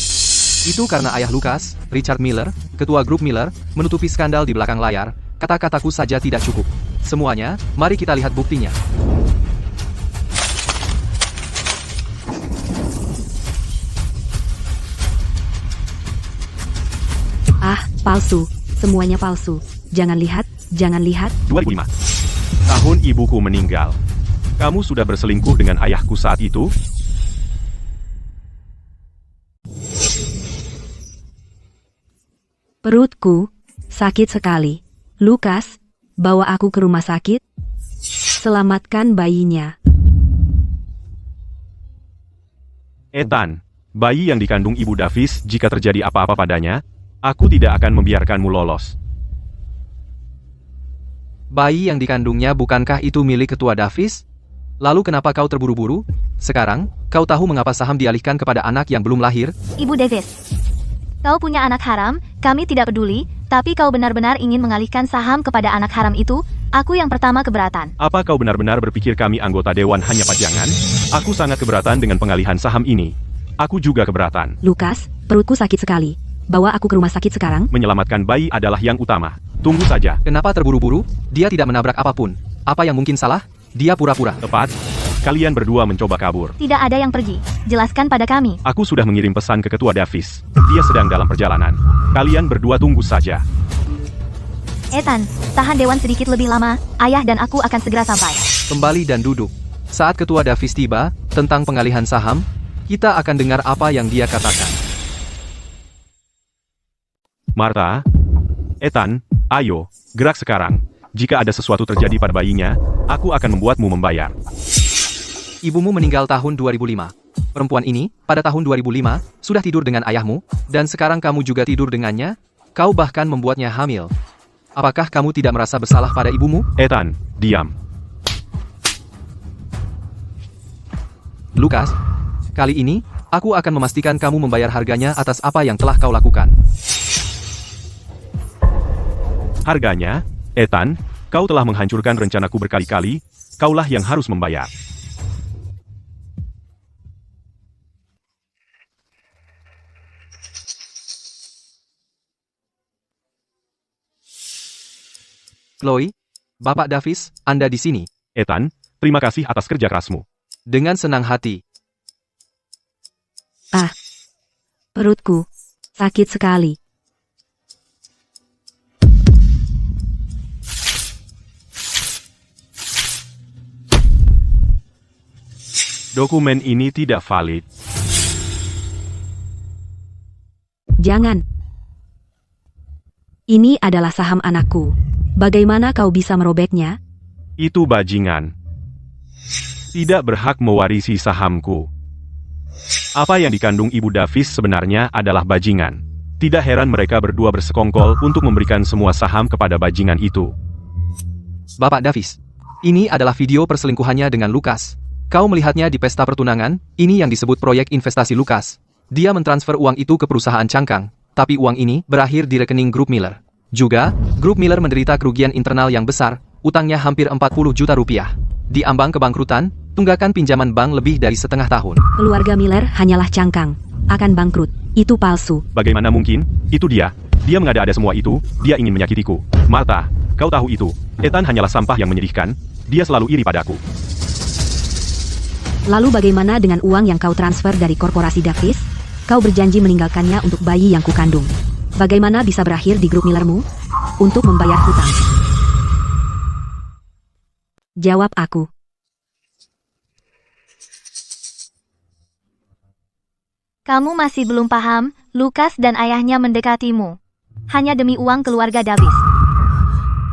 Speaker 1: Itu karena ayah Lucas, Richard Miller, ketua grup Miller, menutupi skandal di belakang layar. Kata-kataku saja tidak cukup. Semuanya, mari kita lihat buktinya.
Speaker 3: Ah, palsu. Semuanya palsu. Jangan lihat.
Speaker 2: 2005. Tahun ibuku meninggal. Kamu sudah berselingkuh dengan ayahku saat itu?
Speaker 3: Perutku sakit sekali. Lucas, bawa aku ke rumah sakit. Selamatkan bayinya.
Speaker 2: Ethan, bayi yang dikandung Ibu Davis, jika terjadi apa-apa padanya, aku tidak akan membiarkanmu lolos.
Speaker 1: Bayi yang dikandungnya bukankah itu milik Ketua Davis? Lalu kenapa kau terburu-buru? Sekarang, kau tahu mengapa saham dialihkan kepada anak yang belum lahir?
Speaker 4: Ibu Davis, kau punya anak haram, kami tidak peduli, tapi kau benar-benar ingin mengalihkan saham kepada anak haram itu, aku yang pertama keberatan.
Speaker 2: Apa kau benar-benar berpikir kami anggota dewan hanya pajangan? Aku sangat keberatan dengan pengalihan saham ini. Aku juga keberatan.
Speaker 3: Lukas, perutku sakit sekali. Bawa aku ke rumah sakit sekarang.
Speaker 2: Menyelamatkan bayi adalah yang utama. Tunggu saja.
Speaker 1: Kenapa terburu-buru? Dia tidak menabrak apapun. Apa yang mungkin salah? Dia pura-pura.
Speaker 2: Tepat. Kalian berdua mencoba kabur.
Speaker 4: Tidak ada yang pergi. Jelaskan pada kami.
Speaker 2: Aku sudah mengirim pesan ke Ketua Davis. Dia sedang dalam perjalanan. Kalian berdua tunggu saja.
Speaker 4: Ethan, tahan Dewan sedikit lebih lama. Ayah dan aku akan segera sampai.
Speaker 1: Kembali dan duduk. Saat Ketua Davis tiba, tentang pengalihan saham, kita akan dengar apa yang dia katakan.
Speaker 2: Martha, Ethan, ayo, gerak sekarang. Jika ada sesuatu terjadi pada bayinya, aku akan membuatmu membayar.
Speaker 1: Ibumu meninggal tahun 2005. Perempuan ini, pada tahun 2005, sudah tidur dengan ayahmu, dan sekarang kamu juga tidur dengannya. Kau bahkan membuatnya hamil. Apakah kamu tidak merasa bersalah pada ibumu?
Speaker 2: Ethan, diam.
Speaker 1: Lukas, kali ini, aku akan memastikan kamu membayar harganya atas apa yang telah kau lakukan.
Speaker 2: Harganya, Ethan, kau telah menghancurkan rencanaku berkali-kali, kaulah yang harus membayar.
Speaker 1: Chloe, Bapak Davis, Anda di sini.
Speaker 2: Ethan, terima kasih atas kerja kerasmu.
Speaker 1: Dengan senang hati.
Speaker 3: Perutku sakit sekali.
Speaker 2: Dokumen ini tidak valid.
Speaker 3: Jangan. Ini adalah saham anakku. Bagaimana kau bisa merobeknya?
Speaker 2: Itu bajingan. Tidak berhak mewarisi sahamku. Apa yang dikandung Ibu Davis sebenarnya adalah bajingan. Tidak heran mereka berdua bersekongkol untuk memberikan semua saham kepada bajingan itu.
Speaker 1: Bapak Davis, ini adalah video perselingkuhannya dengan Lukas. Kau melihatnya di pesta pertunangan, ini yang disebut proyek investasi Lukas. Dia mentransfer uang itu ke perusahaan cangkang, tapi uang ini berakhir di rekening grup Miller. Juga, grup Miller menderita kerugian internal yang besar, utangnya hampir 40 juta rupiah. Di ambang kebangkrutan, tunggakan pinjaman bank lebih dari setengah tahun.
Speaker 3: Keluarga Miller hanyalah cangkang. Akan bangkrut. Itu palsu.
Speaker 2: Bagaimana mungkin? Itu dia. Dia mengada-ada semua itu, dia ingin menyakitiku. Martha, kau tahu itu. Ethan hanyalah sampah yang menyedihkan, dia selalu iri padaku.
Speaker 3: Lalu bagaimana dengan uang yang kau transfer dari korporasi Davis? Kau berjanji meninggalkannya untuk bayi yang kukandung. Bagaimana bisa berakhir di grup Millermu? Untuk membayar hutang. Jawab aku.
Speaker 4: Kamu masih belum paham, Lukas dan ayahnya mendekatimu. Hanya demi uang keluarga Davis.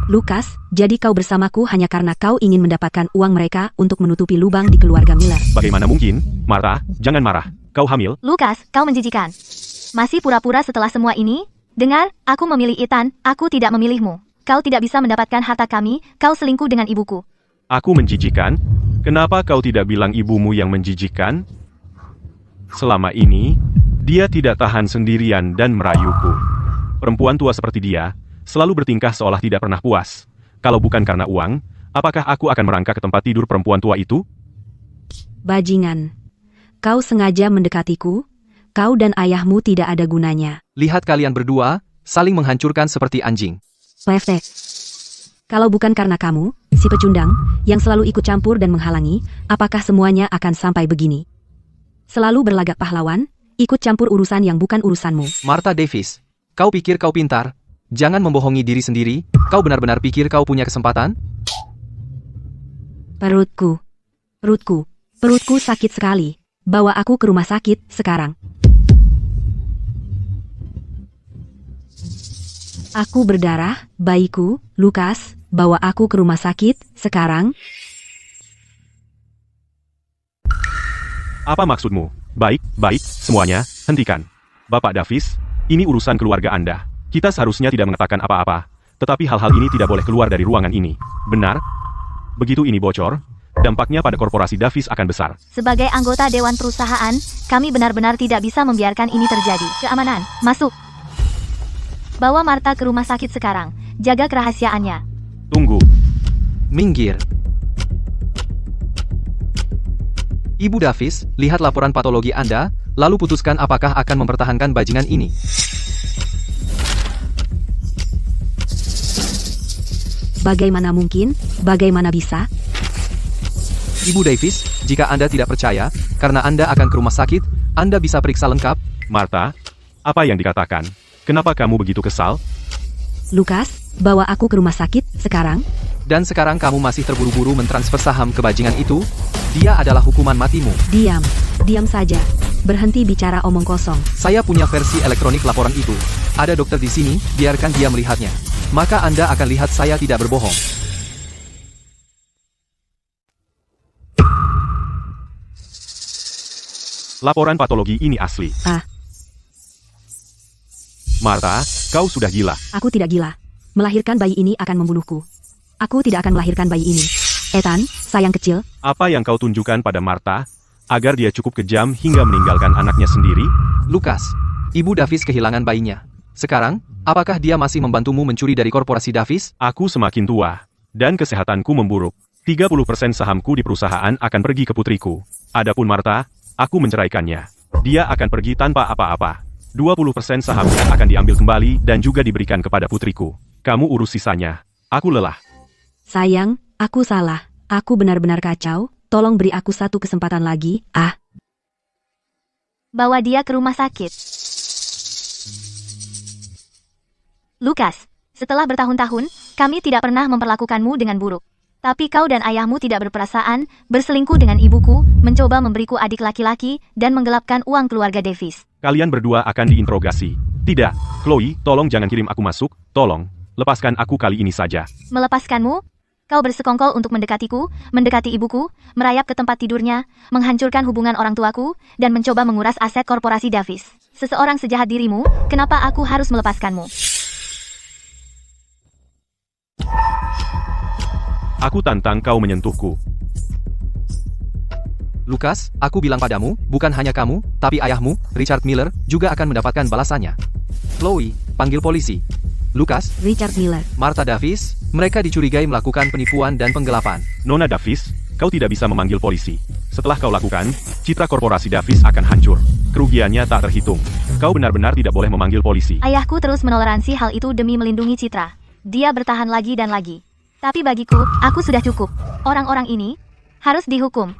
Speaker 3: Lukas, jadi kau bersamaku hanya karena kau ingin mendapatkan uang mereka untuk menutupi lubang di keluarga Miller.
Speaker 2: Bagaimana mungkin? Martha, jangan marah. Kau hamil?
Speaker 4: Lukas, kau menjijikan. Masih pura-pura setelah semua ini? Dengar, aku memilih Ethan, aku tidak memilihmu. Kau tidak bisa mendapatkan harta kami, kau selingkuh dengan ibuku.
Speaker 2: Aku menjijikan? Kenapa kau tidak bilang ibumu yang menjijikan? Selama ini, dia tidak tahan sendirian dan merayuku. Perempuan tua seperti dia, selalu bertingkah seolah tidak pernah puas. Kalau bukan karena uang, apakah aku akan merangkak ke tempat tidur perempuan tua itu?
Speaker 3: Bajingan. Kau sengaja mendekatiku? Kau dan ayahmu tidak ada gunanya.
Speaker 1: Lihat kalian berdua, saling menghancurkan seperti anjing.
Speaker 3: PFT. Kalau bukan karena kamu, si pecundang, yang selalu ikut campur dan menghalangi, apakah semuanya akan sampai begini? Selalu berlagak pahlawan, ikut campur urusan yang bukan urusanmu.
Speaker 1: Martha Davis, kau pikir kau pintar? Jangan membohongi diri sendiri, kau benar-benar pikir kau punya kesempatan?
Speaker 3: Perutku. Perutku sakit sekali. Bawa aku ke rumah sakit, sekarang. Aku berdarah, bayiku, Lukas, bawa aku ke rumah sakit, sekarang.
Speaker 2: Apa maksudmu? Baik, semuanya, hentikan. Bapak Davis, ini urusan keluarga Anda. Kita seharusnya tidak mengatakan apa-apa, tetapi hal-hal ini tidak boleh keluar dari ruangan ini. Benar? Begitu ini bocor, dampaknya pada korporasi Davis akan besar.
Speaker 4: Sebagai anggota Dewan Perusahaan, kami benar-benar tidak bisa membiarkan ini terjadi. Keamanan, masuk. Bawa Martha ke rumah sakit sekarang. Jaga kerahasiaannya.
Speaker 2: Tunggu.
Speaker 1: Minggir. Ibu Davis, lihat laporan patologi Anda, lalu putuskan apakah akan mempertahankan bajingan ini.
Speaker 3: Bagaimana mungkin? Bagaimana bisa?
Speaker 1: Ibu Davis, jika Anda tidak percaya, karena Anda akan ke rumah sakit, Anda bisa periksa lengkap.
Speaker 2: Martha, apa yang dikatakan? Kenapa kamu begitu kesal?
Speaker 3: Lukas, bawa aku ke rumah sakit sekarang.
Speaker 1: Dan sekarang kamu masih terburu-buru mentransfer saham ke bajingan itu? Dia adalah hukuman matimu.
Speaker 3: Diam. Diam saja. Berhenti bicara omong kosong.
Speaker 1: Saya punya versi elektronik laporan itu. Ada dokter di sini, biarkan dia melihatnya. Maka Anda akan lihat saya tidak berbohong.
Speaker 2: Laporan patologi ini asli. Martha, kau sudah gila.
Speaker 3: Aku tidak gila. Melahirkan bayi ini akan membunuhku. Aku tidak akan melahirkan bayi ini. Ethan, sayang kecil.
Speaker 2: Apa yang kau tunjukkan pada Martha, agar dia cukup kejam hingga meninggalkan anaknya sendiri?
Speaker 1: Lukas, Ibu Davis kehilangan bayinya. Sekarang, apakah dia masih membantumu mencuri dari korporasi Davis?
Speaker 2: Aku semakin tua, dan kesehatanku memburuk. 30% sahamku di perusahaan akan pergi ke putriku. Adapun Martha, aku menceraikannya. Dia akan pergi tanpa apa-apa. 20% sahamnya akan diambil kembali dan juga diberikan kepada putriku. Kamu urus sisanya. Aku lelah.
Speaker 3: Sayang, aku salah. Aku benar-benar kacau. Tolong beri aku satu kesempatan lagi.
Speaker 4: Bawa dia ke rumah sakit. Lukas, setelah bertahun-tahun, kami tidak pernah memperlakukanmu dengan buruk. Tapi kau dan ayahmu tidak berperasaan, berselingkuh dengan ibuku, mencoba memberiku adik laki-laki, dan menggelapkan uang keluarga Davis.
Speaker 2: Kalian berdua akan diinterogasi. Tidak, Chloe, tolong jangan kirim aku masuk. Tolong, lepaskan aku kali ini saja.
Speaker 4: Melepaskanmu? Kau bersekongkol untuk mendekatiku, mendekati ibuku, merayap ke tempat tidurnya, menghancurkan hubungan orang tuaku, dan mencoba menguras aset korporasi Davis. Seseorang sejahat dirimu, kenapa aku harus melepaskanmu?
Speaker 2: Aku tantang kau menyentuhku.
Speaker 1: Lukas, aku bilang padamu, bukan hanya kamu, tapi ayahmu, Richard Miller, juga akan mendapatkan balasannya. Chloe, panggil polisi. Lukas,
Speaker 3: Richard Miller.
Speaker 1: Martha Davis, mereka dicurigai melakukan penipuan dan penggelapan.
Speaker 2: Nona Davis, kau tidak bisa memanggil polisi. Setelah kau lakukan, citra korporasi Davis akan hancur. Kerugiannya tak terhitung. Kau benar-benar tidak boleh memanggil polisi.
Speaker 4: Ayahku terus menoleransi hal itu demi melindungi citra. Dia bertahan lagi dan lagi. Tapi bagiku, aku sudah cukup. Orang-orang ini harus dihukum.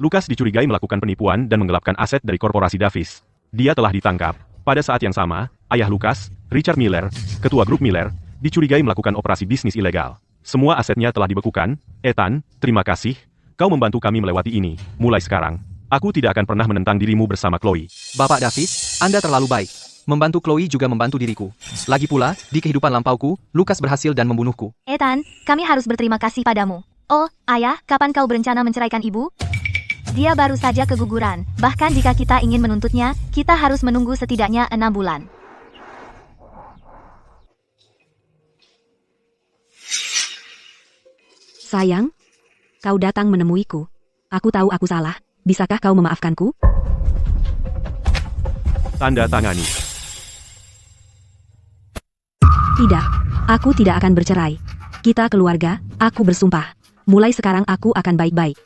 Speaker 2: Lukas dicurigai melakukan penipuan dan menggelapkan aset dari korporasi Davis. Dia telah ditangkap. Pada saat yang sama, ayah Lukas, Richard Miller, ketua grup Miller, dicurigai melakukan operasi bisnis ilegal. Semua asetnya telah dibekukan. Ethan, terima kasih. Kau membantu kami melewati ini. Mulai sekarang, aku tidak akan pernah menentang dirimu bersama Chloe.
Speaker 1: Bapak Davis, Anda terlalu baik. Membantu Chloe juga membantu diriku. Lagi pula, di kehidupan lampauku, Lukas berhasil dan membunuhku.
Speaker 4: Ethan, kami harus berterima kasih padamu. Oh, ayah, kapan kau berencana menceraikan ibu? Dia baru saja keguguran. Bahkan jika kita ingin menuntutnya, kita harus menunggu setidaknya 6 bulan.
Speaker 3: Sayang, kau datang menemuiku. Aku tahu aku salah. Bisakah kau memaafkanku?
Speaker 2: Tanda tangani.
Speaker 3: Tidak, aku tidak akan bercerai. Kita keluarga, aku bersumpah. Mulai sekarang aku akan baik-baik.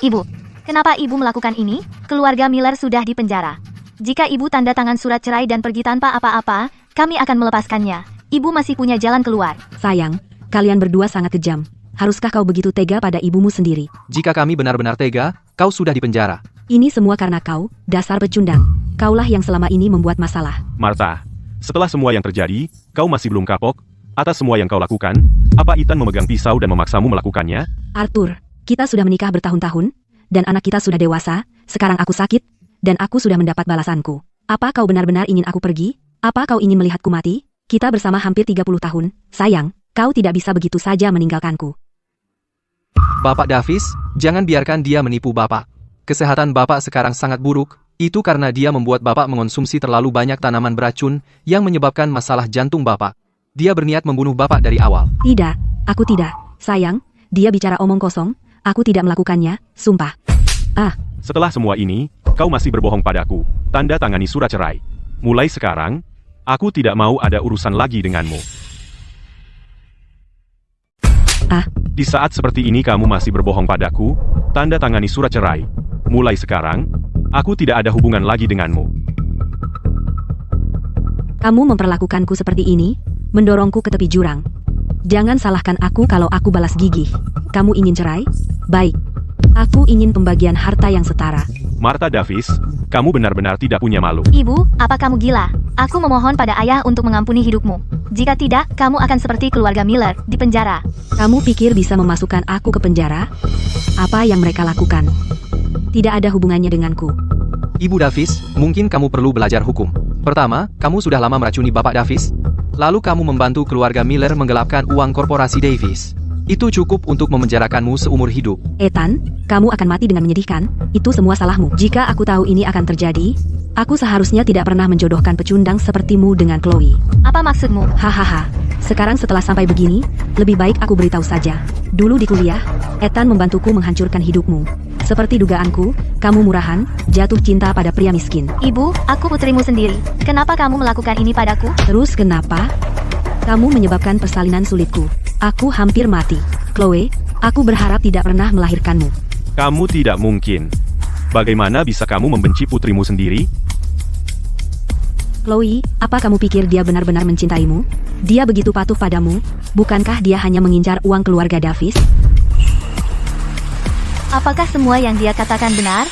Speaker 4: Ibu, kenapa ibu melakukan ini? Keluarga Miller sudah di penjara. Jika ibu tanda tangan surat cerai dan pergi tanpa apa-apa, kami akan melepaskannya. Ibu masih punya jalan keluar.
Speaker 3: Sayang, kalian berdua sangat kejam. Haruskah kau begitu tega pada ibumu sendiri?
Speaker 1: Jika kami benar-benar tega, kau sudah di penjara.
Speaker 3: Ini semua karena kau, dasar pecundang. Kaulah yang selama ini membuat masalah.
Speaker 2: Martha, setelah semua yang terjadi, kau masih belum kapok? Atas semua yang kau lakukan, apa Ethan memegang pisau dan memaksamu melakukannya?
Speaker 3: Arthur, kita sudah menikah bertahun-tahun, dan anak kita sudah dewasa. Sekarang aku sakit, dan aku sudah mendapat balasanku. Apa kau benar-benar ingin aku pergi? Apa kau ingin melihatku mati? Kita bersama hampir 30 tahun. Sayang, kau tidak bisa begitu saja meninggalkanku.
Speaker 1: Bapak Davis, jangan biarkan dia menipu Bapak. Kesehatan Bapak sekarang sangat buruk. Itu karena dia membuat Bapak mengonsumsi terlalu banyak tanaman beracun yang menyebabkan masalah jantung Bapak. Dia berniat membunuh Bapak dari awal.
Speaker 3: Tidak, aku tidak. Sayang, dia bicara omong kosong. Aku tidak melakukannya, sumpah.
Speaker 2: Setelah semua ini, kau masih berbohong padaku. Tanda tangani surat cerai. Mulai sekarang, aku tidak mau ada urusan lagi denganmu. Di saat seperti ini kamu masih berbohong padaku, tanda tangani surat cerai. Mulai sekarang, aku tidak ada hubungan lagi denganmu.
Speaker 3: Kamu memperlakukanku seperti ini, mendorongku ke tepi jurang. Jangan salahkan aku kalau aku balas gigih. Kamu ingin cerai? Baik. Aku ingin pembagian harta yang setara.
Speaker 2: Martha Davis, kamu benar-benar tidak punya malu.
Speaker 4: Ibu, apa kamu gila? Aku memohon pada ayah untuk mengampuni hidupmu. Jika tidak, kamu akan seperti keluarga Miller, di penjara.
Speaker 3: Kamu pikir bisa memasukkan aku ke penjara? Apa yang mereka lakukan tidak ada hubungannya denganku.
Speaker 1: Ibu Davis, mungkin kamu perlu belajar hukum. Pertama, kamu sudah lama meracuni Bapak Davis. Lalu kamu membantu keluarga Miller menggelapkan uang korporasi Davis. Itu cukup untuk memenjarakanmu seumur hidup.
Speaker 3: Ethan, kamu akan mati dengan menyedihkan. Itu semua salahmu. Jika aku tahu ini akan terjadi, aku seharusnya tidak pernah menjodohkan pecundang sepertimu dengan Chloe.
Speaker 4: Apa maksudmu?
Speaker 3: Hahaha. Sekarang setelah sampai begini, lebih baik aku beritahu saja. Dulu di kuliah, Ethan membantuku menghancurkan hidupmu. Seperti dugaanku, kamu murahan, jatuh cinta pada pria miskin.
Speaker 4: Ibu, aku putrimu sendiri. Kenapa kamu melakukan ini padaku?
Speaker 3: Terus kenapa? Kamu menyebabkan persalinan sulitku. Aku hampir mati. Chloe, aku berharap tidak pernah melahirkanmu.
Speaker 2: Kamu tidak mungkin. Bagaimana bisa kamu membenci putrimu sendiri?
Speaker 3: Chloe, apa kamu pikir dia benar-benar mencintaimu? Dia begitu patuh padamu, bukankah dia hanya mengincar uang keluarga Davis?
Speaker 4: Apakah semua yang dia katakan benar?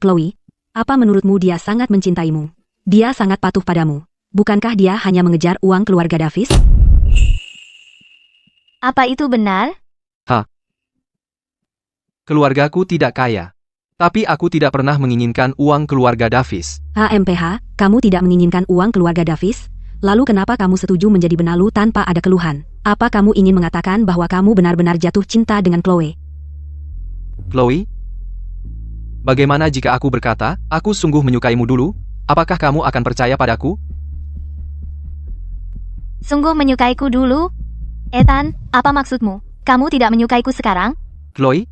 Speaker 3: Chloe, apa menurutmu dia sangat mencintaimu? Dia sangat patuh padamu. Bukankah dia hanya mengejar uang keluarga Davis?
Speaker 4: Apa itu benar?
Speaker 1: Keluargaku tidak kaya. Tapi aku tidak pernah menginginkan uang keluarga Davis.
Speaker 3: HMPH, kamu tidak menginginkan uang keluarga Davis? Lalu kenapa kamu setuju menjadi benalu tanpa ada keluhan? Apa kamu ingin mengatakan bahwa kamu benar-benar jatuh cinta dengan Chloe?
Speaker 1: Chloe? Bagaimana jika aku berkata, aku sungguh menyukaimu dulu? Apakah kamu akan percaya padaku?
Speaker 4: Sungguh menyukaiku dulu? Ethan, apa maksudmu? Kamu tidak menyukaiku sekarang?
Speaker 1: Chloe?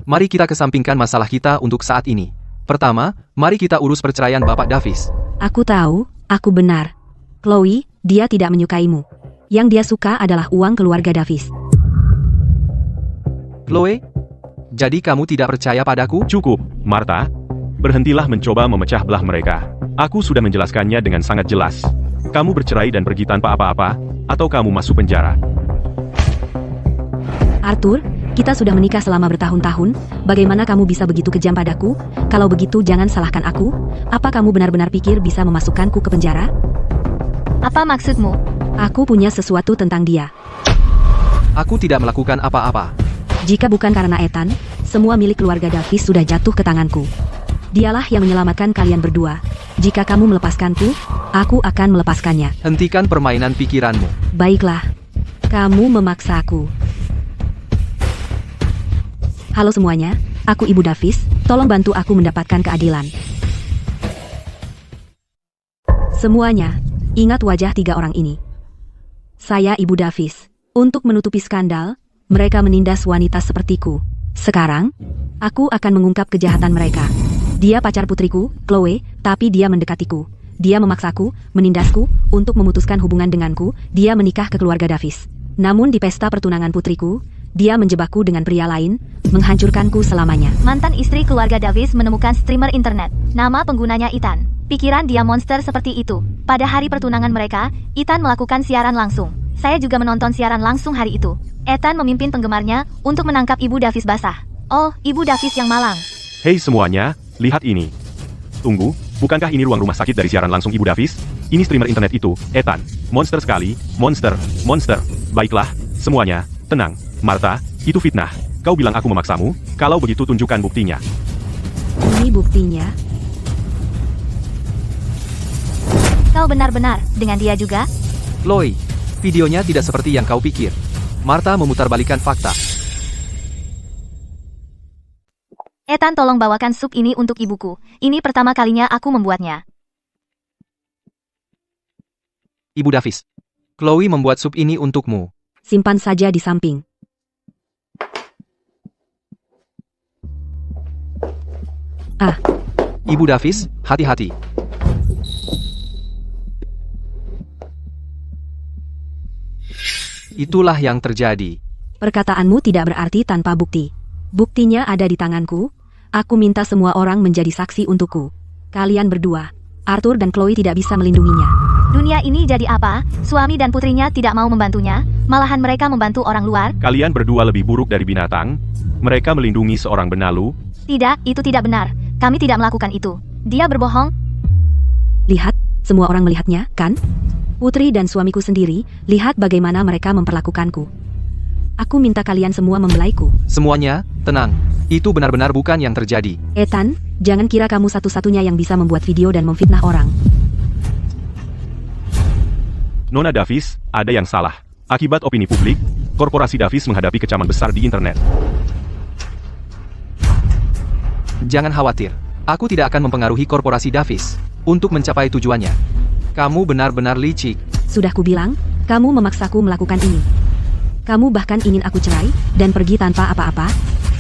Speaker 1: Mari kita kesampingkan masalah kita untuk saat ini. Pertama, mari kita urus perceraian Bapak Davis.
Speaker 3: Aku tahu, aku benar. Chloe, dia tidak menyukaimu. Yang dia suka adalah uang keluarga Davis.
Speaker 1: Chloe? Jadi kamu tidak percaya padaku?
Speaker 2: Cukup, Martha. Berhentilah mencoba memecah belah mereka. Aku sudah menjelaskannya dengan sangat jelas. Kamu bercerai dan pergi tanpa apa-apa, atau kamu masuk penjara.
Speaker 3: Arthur, kita sudah menikah selama bertahun-tahun. Bagaimana kamu bisa begitu kejam padaku? Kalau begitu jangan salahkan aku. Apa kamu benar-benar pikir bisa memasukkanku ke penjara?
Speaker 4: Apa maksudmu?
Speaker 3: Aku punya sesuatu tentang dia.
Speaker 1: Aku tidak melakukan apa-apa.
Speaker 3: Jika bukan karena Ethan, semua milik keluarga Davis sudah jatuh ke tanganku. Dialah yang menyelamatkan kalian berdua. Jika kamu melepaskanku, aku akan melepaskannya.
Speaker 1: Hentikan permainan pikiranmu.
Speaker 3: Baiklah, kamu memaksaku. Halo semuanya, aku Ibu Davis, tolong bantu aku mendapatkan keadilan. Semuanya, ingat wajah 3 orang ini. Saya Ibu Davis. Untuk menutupi skandal, mereka menindas wanita sepertiku. Sekarang, aku akan mengungkap kejahatan mereka. Dia pacar putriku, Chloe, tapi dia mendekatiku. Dia memaksaku, menindasku, untuk memutuskan hubungan denganku. Dia menikah ke keluarga Davis. Namun di pesta pertunangan putriku, dia menjebakku dengan pria lain, menghancurkanku selamanya.
Speaker 4: Mantan istri keluarga Davis menemukan streamer internet. Nama penggunanya Ethan. Pikiran dia monster seperti itu. Pada hari pertunangan mereka, Ethan melakukan siaran langsung. Saya juga menonton siaran langsung hari itu. Ethan memimpin penggemarnya untuk menangkap Ibu Davis basah. Oh, Ibu Davis yang malang.
Speaker 2: Hei semuanya, lihat ini. Tunggu, bukankah ini ruang rumah sakit dari siaran langsung Ibu Davis? Ini streamer internet itu, Ethan. Monster sekali, monster, monster. Baiklah, semuanya, tenang. Martha, itu fitnah. Kau bilang aku memaksamu, kalau begitu tunjukkan buktinya.
Speaker 3: Ini buktinya.
Speaker 4: Kau benar-benar dengan dia juga?
Speaker 1: Chloe, videonya tidak seperti yang kau pikir. Martha memutarbalikkan fakta.
Speaker 4: Ethan, tolong bawakan sup ini untuk ibuku. Ini pertama kalinya aku membuatnya.
Speaker 1: Ibu Davis, Chloe membuat sup ini untukmu.
Speaker 3: Simpan saja di samping.
Speaker 1: Ibu Davis, hati-hati. Itulah yang terjadi.
Speaker 3: Perkataanmu tidak berarti tanpa bukti. Buktinya ada di tanganku. Aku minta semua orang menjadi saksi untukku. Kalian berdua, Arthur dan Chloe tidak bisa melindunginya.
Speaker 4: Dunia ini jadi apa? Suami dan putrinya tidak mau membantunya, malahan mereka membantu orang luar.
Speaker 2: Kalian berdua lebih buruk dari binatang. Mereka melindungi seorang benalu.
Speaker 4: Tidak, itu tidak benar. Kami tidak melakukan itu. Dia berbohong.
Speaker 3: Lihat, semua orang melihatnya, kan? Putri dan suamiku sendiri, lihat bagaimana mereka memperlakukanku. Aku minta kalian semua membelaiku.
Speaker 1: Semuanya, tenang. Itu benar-benar bukan yang terjadi.
Speaker 3: Ethan, jangan kira kamu satu-satunya yang bisa membuat video dan memfitnah orang.
Speaker 2: Nona Davis, ada yang salah. Akibat opini publik, korporasi Davis menghadapi kecaman besar di internet.
Speaker 1: Jangan khawatir. Aku tidak akan mempengaruhi korporasi Davis untuk mencapai tujuannya. Kamu benar-benar licik.
Speaker 3: Sudah kubilang, kamu memaksaku melakukan ini. Kamu bahkan ingin aku cerai dan pergi tanpa apa-apa.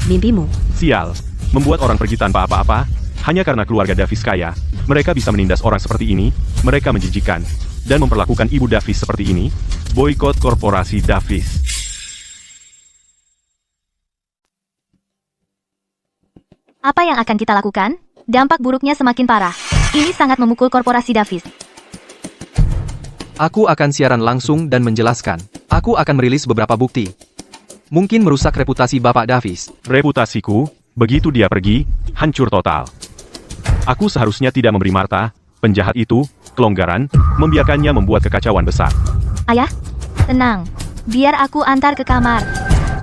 Speaker 3: Mimpimu.
Speaker 2: Sial, membuat orang pergi tanpa apa-apa, hanya karena keluarga Davis kaya, mereka bisa menindas orang seperti ini, mereka menjijikan, dan memperlakukan ibu Davis seperti ini, boikot korporasi Davis.
Speaker 4: Apa yang akan kita lakukan? Dampak buruknya semakin parah. Ini sangat memukul korporasi Davis.
Speaker 1: Aku akan siaran langsung dan menjelaskan. Aku akan merilis beberapa bukti. Mungkin merusak reputasi Bapak Davis.
Speaker 2: Reputasiku, begitu dia pergi, hancur total. Aku seharusnya tidak memberi Martha, penjahat itu, kelonggaran, membiarkannya membuat kekacauan besar.
Speaker 4: Ayah, tenang. Biar aku antar ke kamar.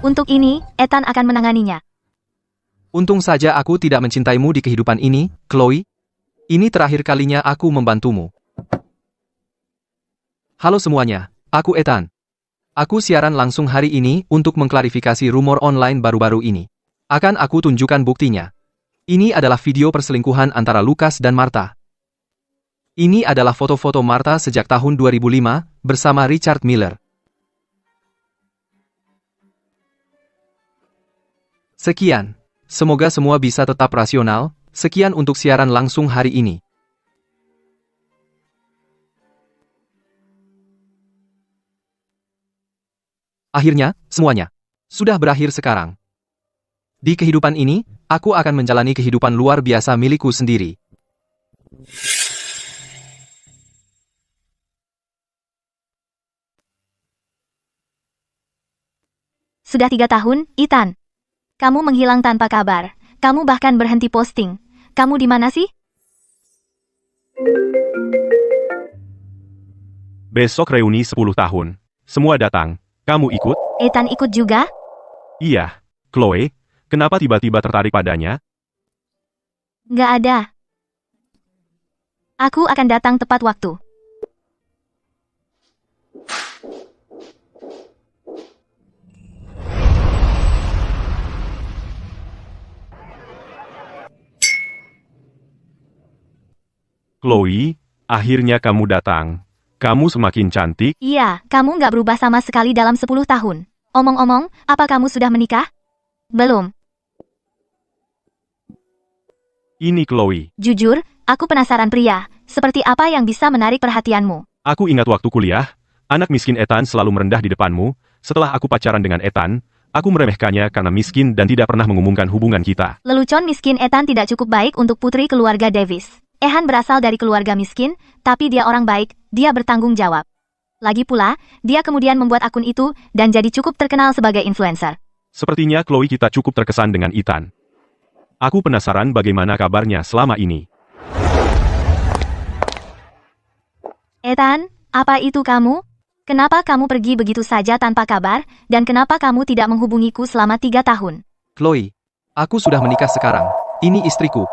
Speaker 4: Untuk ini, Ethan akan menanganinya.
Speaker 1: Untung saja aku tidak mencintaimu di kehidupan ini, Chloe. Ini terakhir kalinya aku membantumu. Halo semuanya, aku Ethan. Aku siaran langsung hari ini untuk mengklarifikasi rumor online baru-baru ini. Akan aku tunjukkan buktinya. Ini adalah video perselingkuhan antara Lucas dan Martha. Ini adalah foto-foto Martha sejak tahun 2005 bersama Richard Miller. Sekian. Semoga semua bisa tetap rasional. Sekian untuk siaran langsung hari ini. Akhirnya, semuanya sudah berakhir sekarang. Di kehidupan ini, aku akan menjalani kehidupan luar biasa milikku sendiri.
Speaker 4: Sudah 3 tahun, Ethan. Kamu menghilang tanpa kabar. Kamu bahkan berhenti posting. Kamu di mana sih?
Speaker 2: Besok reuni 10 tahun. Semua datang. Kamu ikut?
Speaker 4: Ethan ikut juga?
Speaker 2: Iya. Chloe, kenapa tiba-tiba tertarik padanya?
Speaker 4: Nggak ada. Aku akan datang tepat waktu.
Speaker 2: Chloe, akhirnya kamu datang. Kamu semakin cantik.
Speaker 4: Iya, kamu nggak berubah sama sekali dalam 10 tahun. Omong-omong, apa kamu sudah menikah? Belum.
Speaker 2: Ini Chloe.
Speaker 4: Jujur, aku penasaran pria. Seperti apa yang bisa menarik perhatianmu?
Speaker 2: Aku ingat waktu kuliah, anak miskin Ethan selalu merendah di depanmu. Setelah aku pacaran dengan Ethan, aku meremehkannya karena miskin dan tidak pernah mengumumkan hubungan kita.
Speaker 4: Lelucon miskin Ethan tidak cukup baik untuk putri keluarga Davis. Ethan berasal dari keluarga miskin, tapi dia orang baik, dia bertanggung jawab. Lagi pula, dia kemudian membuat akun itu dan jadi cukup terkenal sebagai influencer.
Speaker 2: Sepertinya Chloe kita cukup terkesan dengan Ethan. Aku penasaran bagaimana kabarnya selama ini.
Speaker 4: Ethan, apa itu kamu? Kenapa kamu pergi begitu saja tanpa kabar, dan kenapa kamu tidak menghubungiku selama 3 tahun?
Speaker 1: Chloe, aku sudah menikah sekarang. Ini istriku.